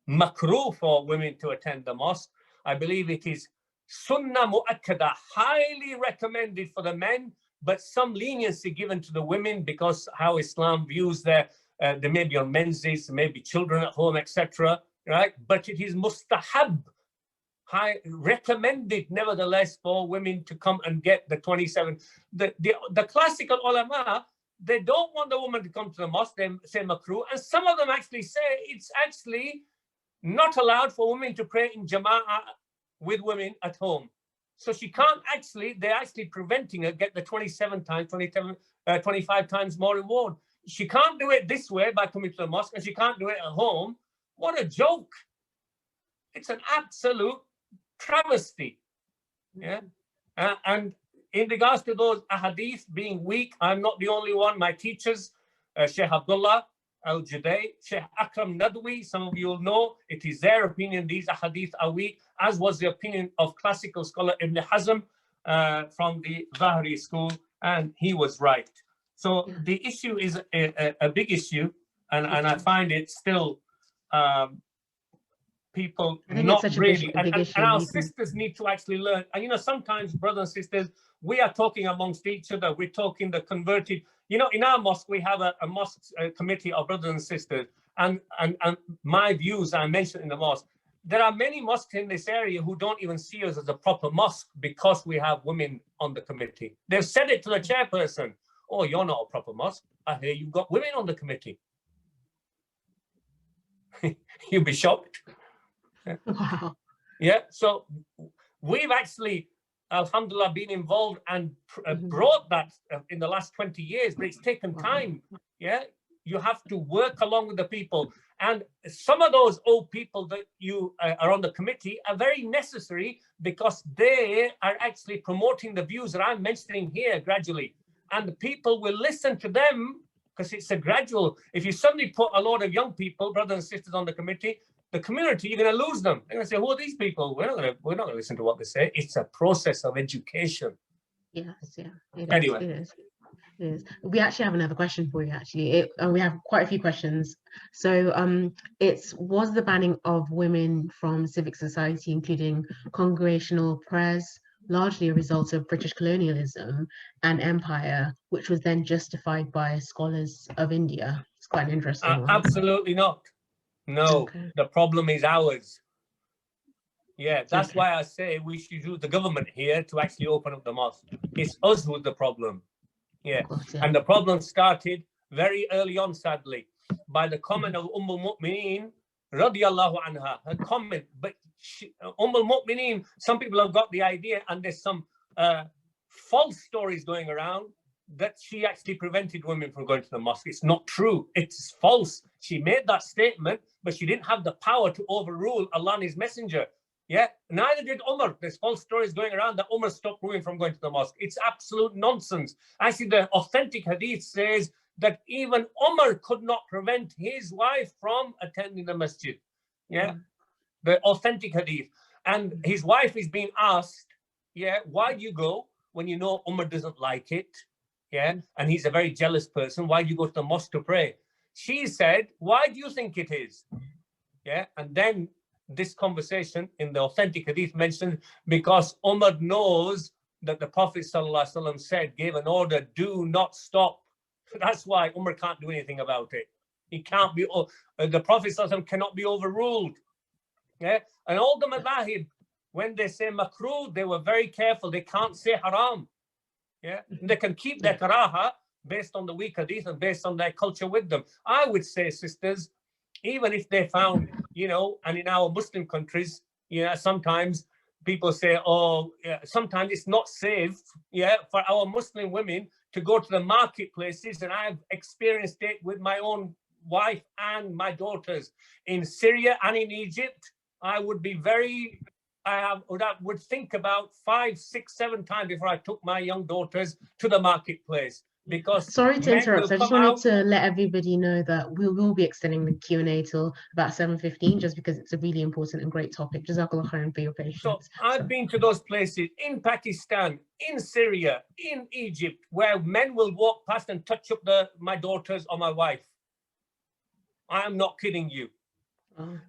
makruh for women to attend the mosque. I believe it is sunnah mu'akkada, highly recommended for the men, but some leniency given to the women because how Islam views there may be on menses, maybe children at home, etc. Right? But it is mustahab, recommended nevertheless for women to come and get the 27. The classical ulama, they don't want the woman to come to the mosque. They say makruh, and some of them actually say it's actually not allowed for women to pray in jama'ah with women at home. So she can't they're actually preventing her get the 25 times more reward. She can't do it this way by coming to the mosque, and she can't do it at home. What a joke. It's an absolute travesty. Yeah. And in regards to those ahadith being weak, I'm not the only one. My teachers, Sheikh Abdullah Al-Juday, Sheikh Akram Nadwi, some of you will know, it is their opinion these ahadith are weak, as was the opinion of classical scholar Ibn Hazm from the Zahri school, and he was right. So the issue is a big issue, and I find it still people not really, and our sisters need to actually learn. And sometimes brothers and sisters, we are talking amongst each other. We're talking the converted. In our mosque we have a mosque committee of brothers and sisters, and my views I mentioned in the mosque. There are many mosques in this area who don't even see us as a proper mosque because we have women on the committee. They've said it to the chairperson. Oh, you're not a proper mosque. I hear you've got women on the committee. You'd be shocked. Wow. Yeah, so we've actually, alhamdulillah, been involved and brought that in the last 20 years, but it's taken time. Yeah, you have to work along with the people. And some of those old people that you are on the committee are very necessary because they are actually promoting the views that I'm mentioning here gradually. And the people will listen to them because it's a gradual. If you suddenly put a lot of young people, brothers and sisters on the committee, the community, you're going to lose them. They're going to say, who are these people? We're not going to listen to what they say. It's a process of education. Yes, yeah, it is. Anyway. It is. It is. We actually have another question for you, actually. We have quite a few questions. So was the banning of women from civic society, including congregational prayers, largely a result of British colonialism and empire, which was then justified by scholars of India? It's quite an interesting one. Absolutely not. No, Okay. The problem is ours. Yeah, that's Okay. why I say we should use the government here to actually open up the mosque. It's us who's the problem. Yeah. Course, yeah. And the problem started very early on, sadly, by the comment of al-Mu'mineen, radiyallahu anha, her comment. But al-Mu'mineen, some people have got the idea, and there's some false stories going around that she actually prevented women from going to the mosque. It's not true. It's false. She made that statement, but she didn't have the power to overrule Allah and His Messenger. Yeah, neither did Umar. There's false stories going around that Umar stopped women from going to the mosque. It's absolute nonsense. Actually, the authentic hadith says that even Umar could not prevent his wife from attending the masjid. Yeah, the authentic hadith. And his wife is being asked, yeah, why do you go when you know Umar doesn't like it? Yeah, and he's a very jealous person. Why do you go to the mosque to pray? She said, why do you think it is? Yeah, and then this conversation in the authentic hadith mentioned, because Umar knows that the Prophet ﷺ said, gave an order, do not stop. That's why Umar can't do anything about it. He can't be, the Prophet ﷺ cannot be overruled. Yeah, and all the madhahib, when they say makruh, they were very careful. They can't say haram. Yeah, and they can keep their karaha based on the weak hadith and based on their culture with them. I would say, sisters, even if they found, and in our Muslim countries, sometimes people say, oh, yeah, sometimes it's not safe, for our Muslim women to go to the marketplaces. And I've experienced it with my own wife and my daughters in Syria and in Egypt. I would be would think about 5, 6, 7 times before I took my young daughters to the marketplace. Because sorry to interrupt. I just wanted to let everybody know that we will be extending the Q&A till about 7:15, just because it's a really important and great topic. Jazakallah khairan for your patience. So I've been to those places in Pakistan, in Syria, in Egypt, where men will walk past and touch up my daughters or my wife. I am not kidding you.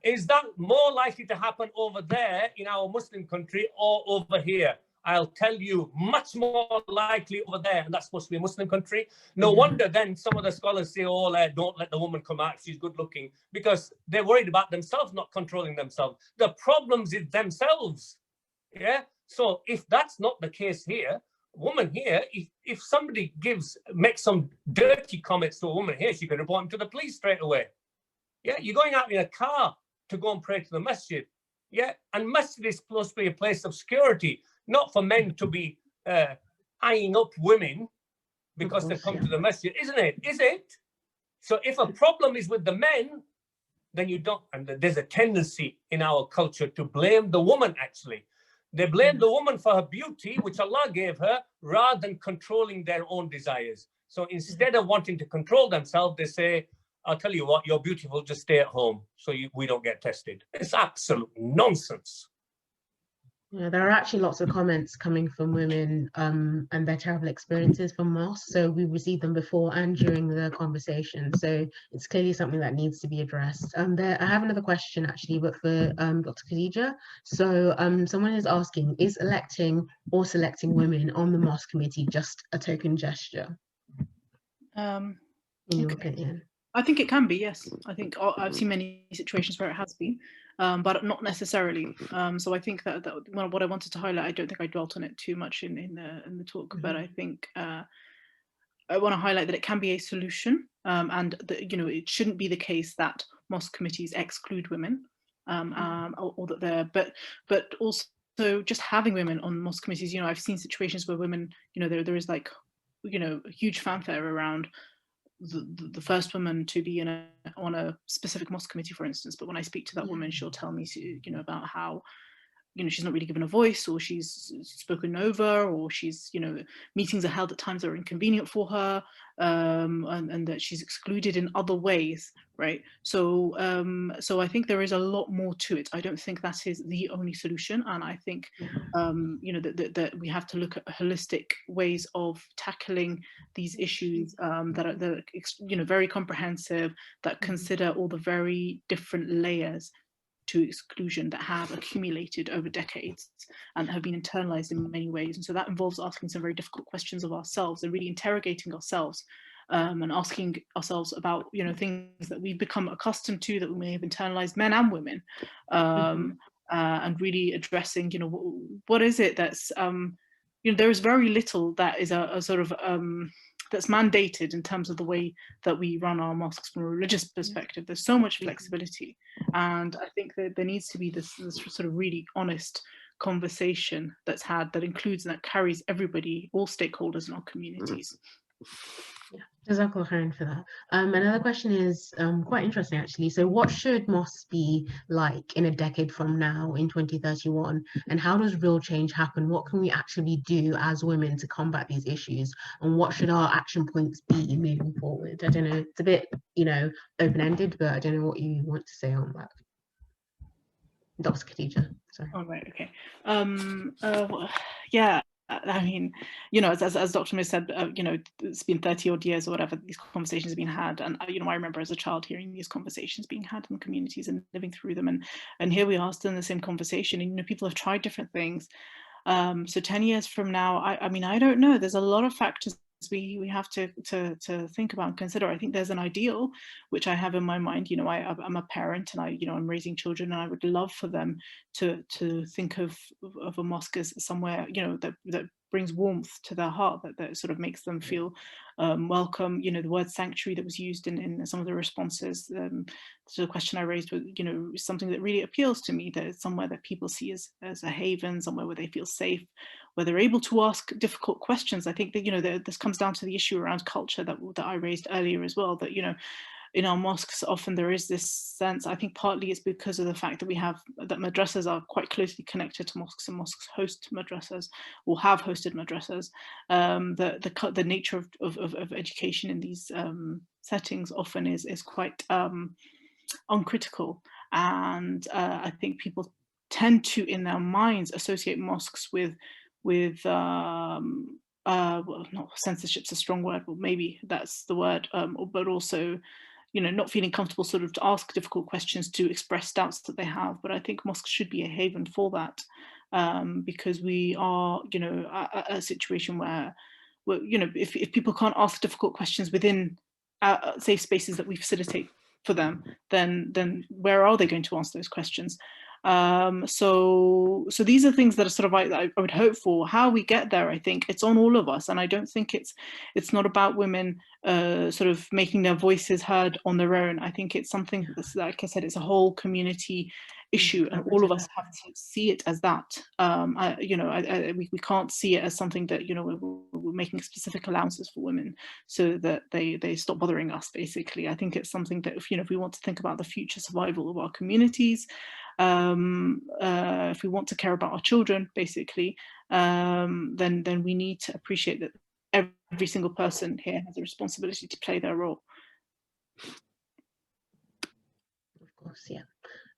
Is that more likely to happen over there in our Muslim country or over here? I'll tell you, much more likely over there, and that's supposed to be a Muslim country. No wonder then some of the scholars say, oh, don't let the woman come out, she's good looking, because they're worried about themselves not controlling themselves. The problems is themselves. Yeah. So if that's not the case here, woman here, if somebody makes some dirty comments to a woman here, she can report him to the police straight away. Yeah, you're going out in a car to go and pray to the masjid. Yeah, and masjid is supposed to be a place of security, not for men to be eyeing up women because they come to the masjid, isn't it? Is it? So if a problem is with the men, then you don't, and there's a tendency in our culture to blame the woman, actually. They blame the woman for her beauty, which Allah gave her, rather than controlling their own desires. So instead of wanting to control themselves, they say, I'll tell you what, you're beautiful, just stay at home so we don't get tested. It's absolute nonsense. Yeah, there are actually lots of comments coming from women and their terrible experiences from mosques. So we received them before and during the conversation. So it's clearly something that needs to be addressed. I have another question actually, but for Dr. Khadija. So someone is asking, is electing or selecting women on the mosque committee just a token gesture? In your opinion? I think it can be, yes. I think I've seen many situations where it has been, but not necessarily. So I think that what I wanted to highlight, I don't think I dwelt on it too much in the talk, but I think I want to highlight that it can be a solution, and that it shouldn't be the case that mosque committees exclude women, or that they're, but also just having women on mosque committees. I've seen situations where women, there is like, a huge fanfare around the first woman to be on a specific mosque committee, for instance. But when I speak to that woman, she'll tell me, about how she's not really given a voice, or she's spoken over, or she's, meetings are held at times that are inconvenient for her, and that she's excluded in other ways, right? So so I think there is a lot more to it. I don't think that is the only solution, and I think that we have to look at holistic ways of tackling these issues that are very comprehensive, that consider all the very different layers to exclusion that have accumulated over decades and have been internalized in many ways. And so that involves asking some very difficult questions of ourselves and really interrogating ourselves, and asking ourselves about things that we've become accustomed to, that we may have internalized, men and women, and really addressing what is it that's there is very little that is a sort of that's mandated in terms of the way that we run our mosques from a religious perspective. There's so much flexibility, and I think that there needs to be this sort of really honest conversation that's had, that includes and that carries everybody, all stakeholders in our communities. Jazakallah khairan for that. Another question is quite interesting, actually. So what should mosques be like in a decade from now, in 2031? And how does real change happen? What can we actually do as women to combat these issues? And what should our action points be moving forward? I don't know, it's a bit, open-ended, but I don't know what you want to say on that. Dr. Khadija, sorry. Oh, right, okay. Yeah. I mean, as Dr. Mir said, it's been 30 odd years or whatever these conversations have been had. And, I remember as a child hearing these conversations being had in communities and living through them. And here we are still in the same conversation. And, people have tried different things. So 10 years from now, I mean, I don't know. There's a lot of factors we have to think about and consider. I think there's an ideal, which I have in my mind. I'm a parent, and I'm raising children, and I would love for them to think of a mosque as somewhere that brings warmth to their heart, that sort of makes them feel welcome. The word sanctuary that was used in some of the responses to the question I raised was something that really appeals to me, that it's somewhere that people see as a haven, somewhere where they feel safe, where they're able to ask difficult questions. I think that this comes down to the issue around culture that I raised earlier as well, that in our mosques often there is this sense, I think partly it's because of the fact that madrasas are quite closely connected to mosques, and mosques host madrasas or have hosted madrasas. The nature of education in these settings often is quite uncritical, and I think people tend to, in their minds, associate mosques with well, not censorship's a strong word, but maybe that's the word, but also not feeling comfortable sort of to ask difficult questions, to express doubts that they have. But I think mosques should be a haven for that, because we are a situation where if people can't ask difficult questions within safe spaces that we facilitate for them, then where are they going to answer those questions? So these are things that are sort of I would hope for. How we get there, I think it's on all of us, and I don't think it's not about women sort of making their voices heard on their own. I think it's something that's, like I said, it's a whole community issue, and all of us have to see it as that. We can't see it as something that we're making specific allowances for women so that they stop bothering us. Basically, I think it's something that if we want to think about the future survival of our communities, if we want to care about our children, basically, then we need to appreciate that every single person here has a responsibility to play their role. Of course, yeah.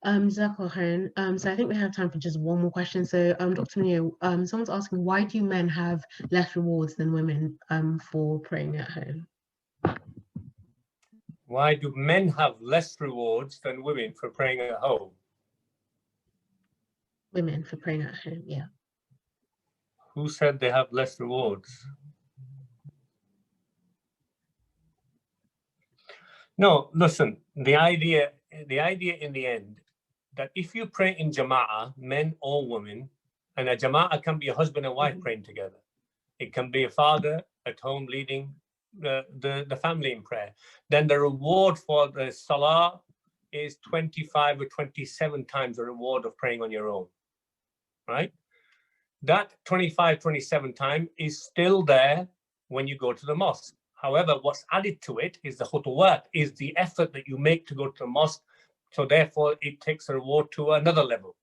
Jazakallah khairan. So I think we have time for just one more question. So Dr. Munir, someone's asking, why do men have less rewards than women for praying at home? Why do men have less rewards than women for praying at home? Women for praying at home, yeah. Who said they have less rewards? No, listen, the idea in the end, that if you pray in jama'ah, men or women, and a jama'ah can be a husband and wife praying together. It can be a father at home leading the family in prayer. Then the reward for the salah is 25 or 27 times the reward of praying on your own, right? That 25, 27 time is still there when you go to the mosque. However, what's added to it is the khutuwat, is the effort that you make to go to the mosque. So therefore, it takes a reward to another level.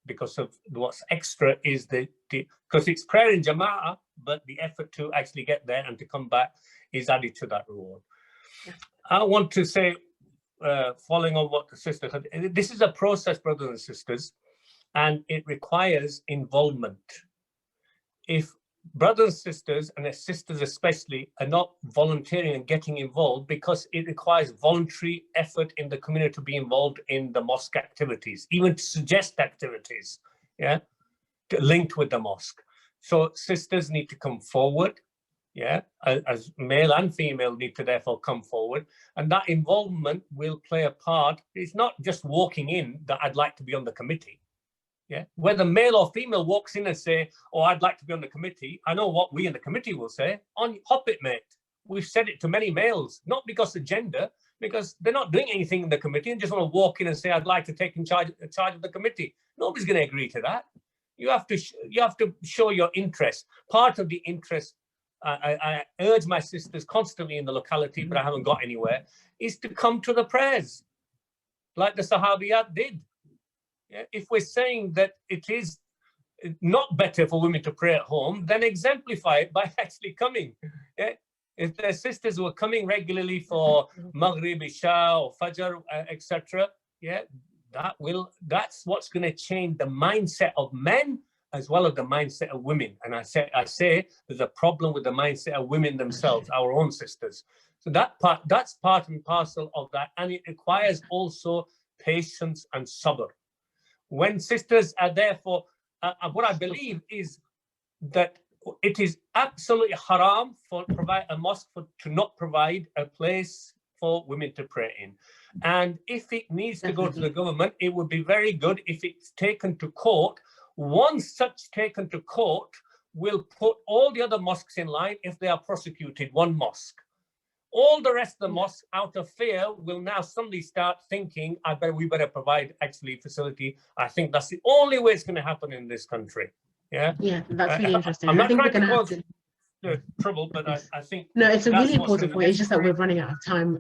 because of what's extra is because it's prayer in Jama'ah, but the effort to actually get there and to come back is added to that reward. Yeah. I want to say, following on what the sister said, this is a process, brothers and sisters, and it requires involvement. If brothers and sisters, and their sisters especially, are not volunteering and getting involved, because it requires voluntary effort in the community to be involved in the mosque activities, even to suggest activities, yeah, linked with the mosque. So sisters need to come forward, yeah, as male and female need to therefore come forward, and that involvement will play a part. It's not just walking in that I'd like to be on the committee. Yeah, whether male or female walks in and say, oh, I'd like to be on the committee, I know what we in the committee will say, hop it, mate. We've said it to many males, not because of gender, because they're not doing anything in the committee and just want to walk in and say, I'd like to take in charge of the committee. Nobody's going to agree to that. You have to show your interest. Part of the interest, I urge my sisters constantly in the locality, but I haven't got anywhere, is to come to the prayers, like the Sahabiyat did. Yeah, if we're saying that it is not better for women to pray at home, then exemplify it by actually coming. Yeah? If their sisters were coming regularly for Maghrib, Isha, or Fajr, etc., yeah, that's what's going to change the mindset of men as well as the mindset of women. And I say there's a problem with the mindset of women themselves, our own sisters. So that's part and parcel of that, and it requires also patience and sabr. When sisters are therefore, what I believe is that it is absolutely haram for a mosque to not provide a place for women to pray in. And if it needs to go to the government, it would be very good if it's taken to court. Once such taken to court will put all the other mosques in line if they are prosecuted, one mosque. All the rest of the mosques, out of fear, will now suddenly start thinking, we better provide actually facility. I think that's the only way it's going to happen in this country. Yeah. Yeah, that's really interesting. I'm not I think trying we're to going cause trouble, but I think no, it's a really important point. It's just that we're running out of time.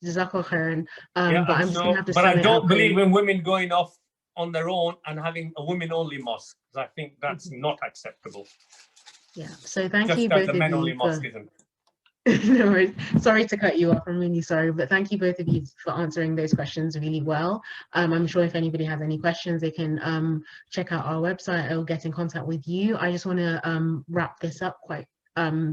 Jazakallah khairan. But I'm just going to have to. But I don't believe in women going off on their own and having a women-only mosque. I think that's not acceptable. Yeah. So thank you just both as the of men-only you mosque isn't. No worries. Sorry to cut you off. I'm really sorry, but thank you both of you for answering those questions really well. I'm sure if anybody has any questions, they can check out our website or get in contact with you. I just want to wrap this up quite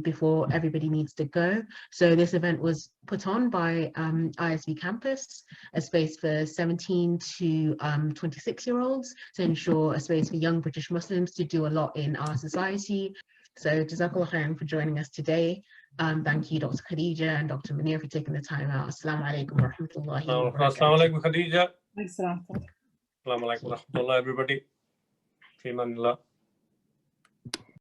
before everybody needs to go. So this event was put on by ISV Campus, a space for 17 to 26-year-olds to ensure a space for young British Muslims to do a lot in our society. So Jazakallah khairan for joining us today. Thank you, Dr. Khadija and Dr. Munir, for taking the time out. Assalamu alaikum wa rahmatullahi wa barakatuh. Assalamu alaikum, Khadija. Thanks, Assalamu alaikum wa rahmatullah, everybody. Fi manillah.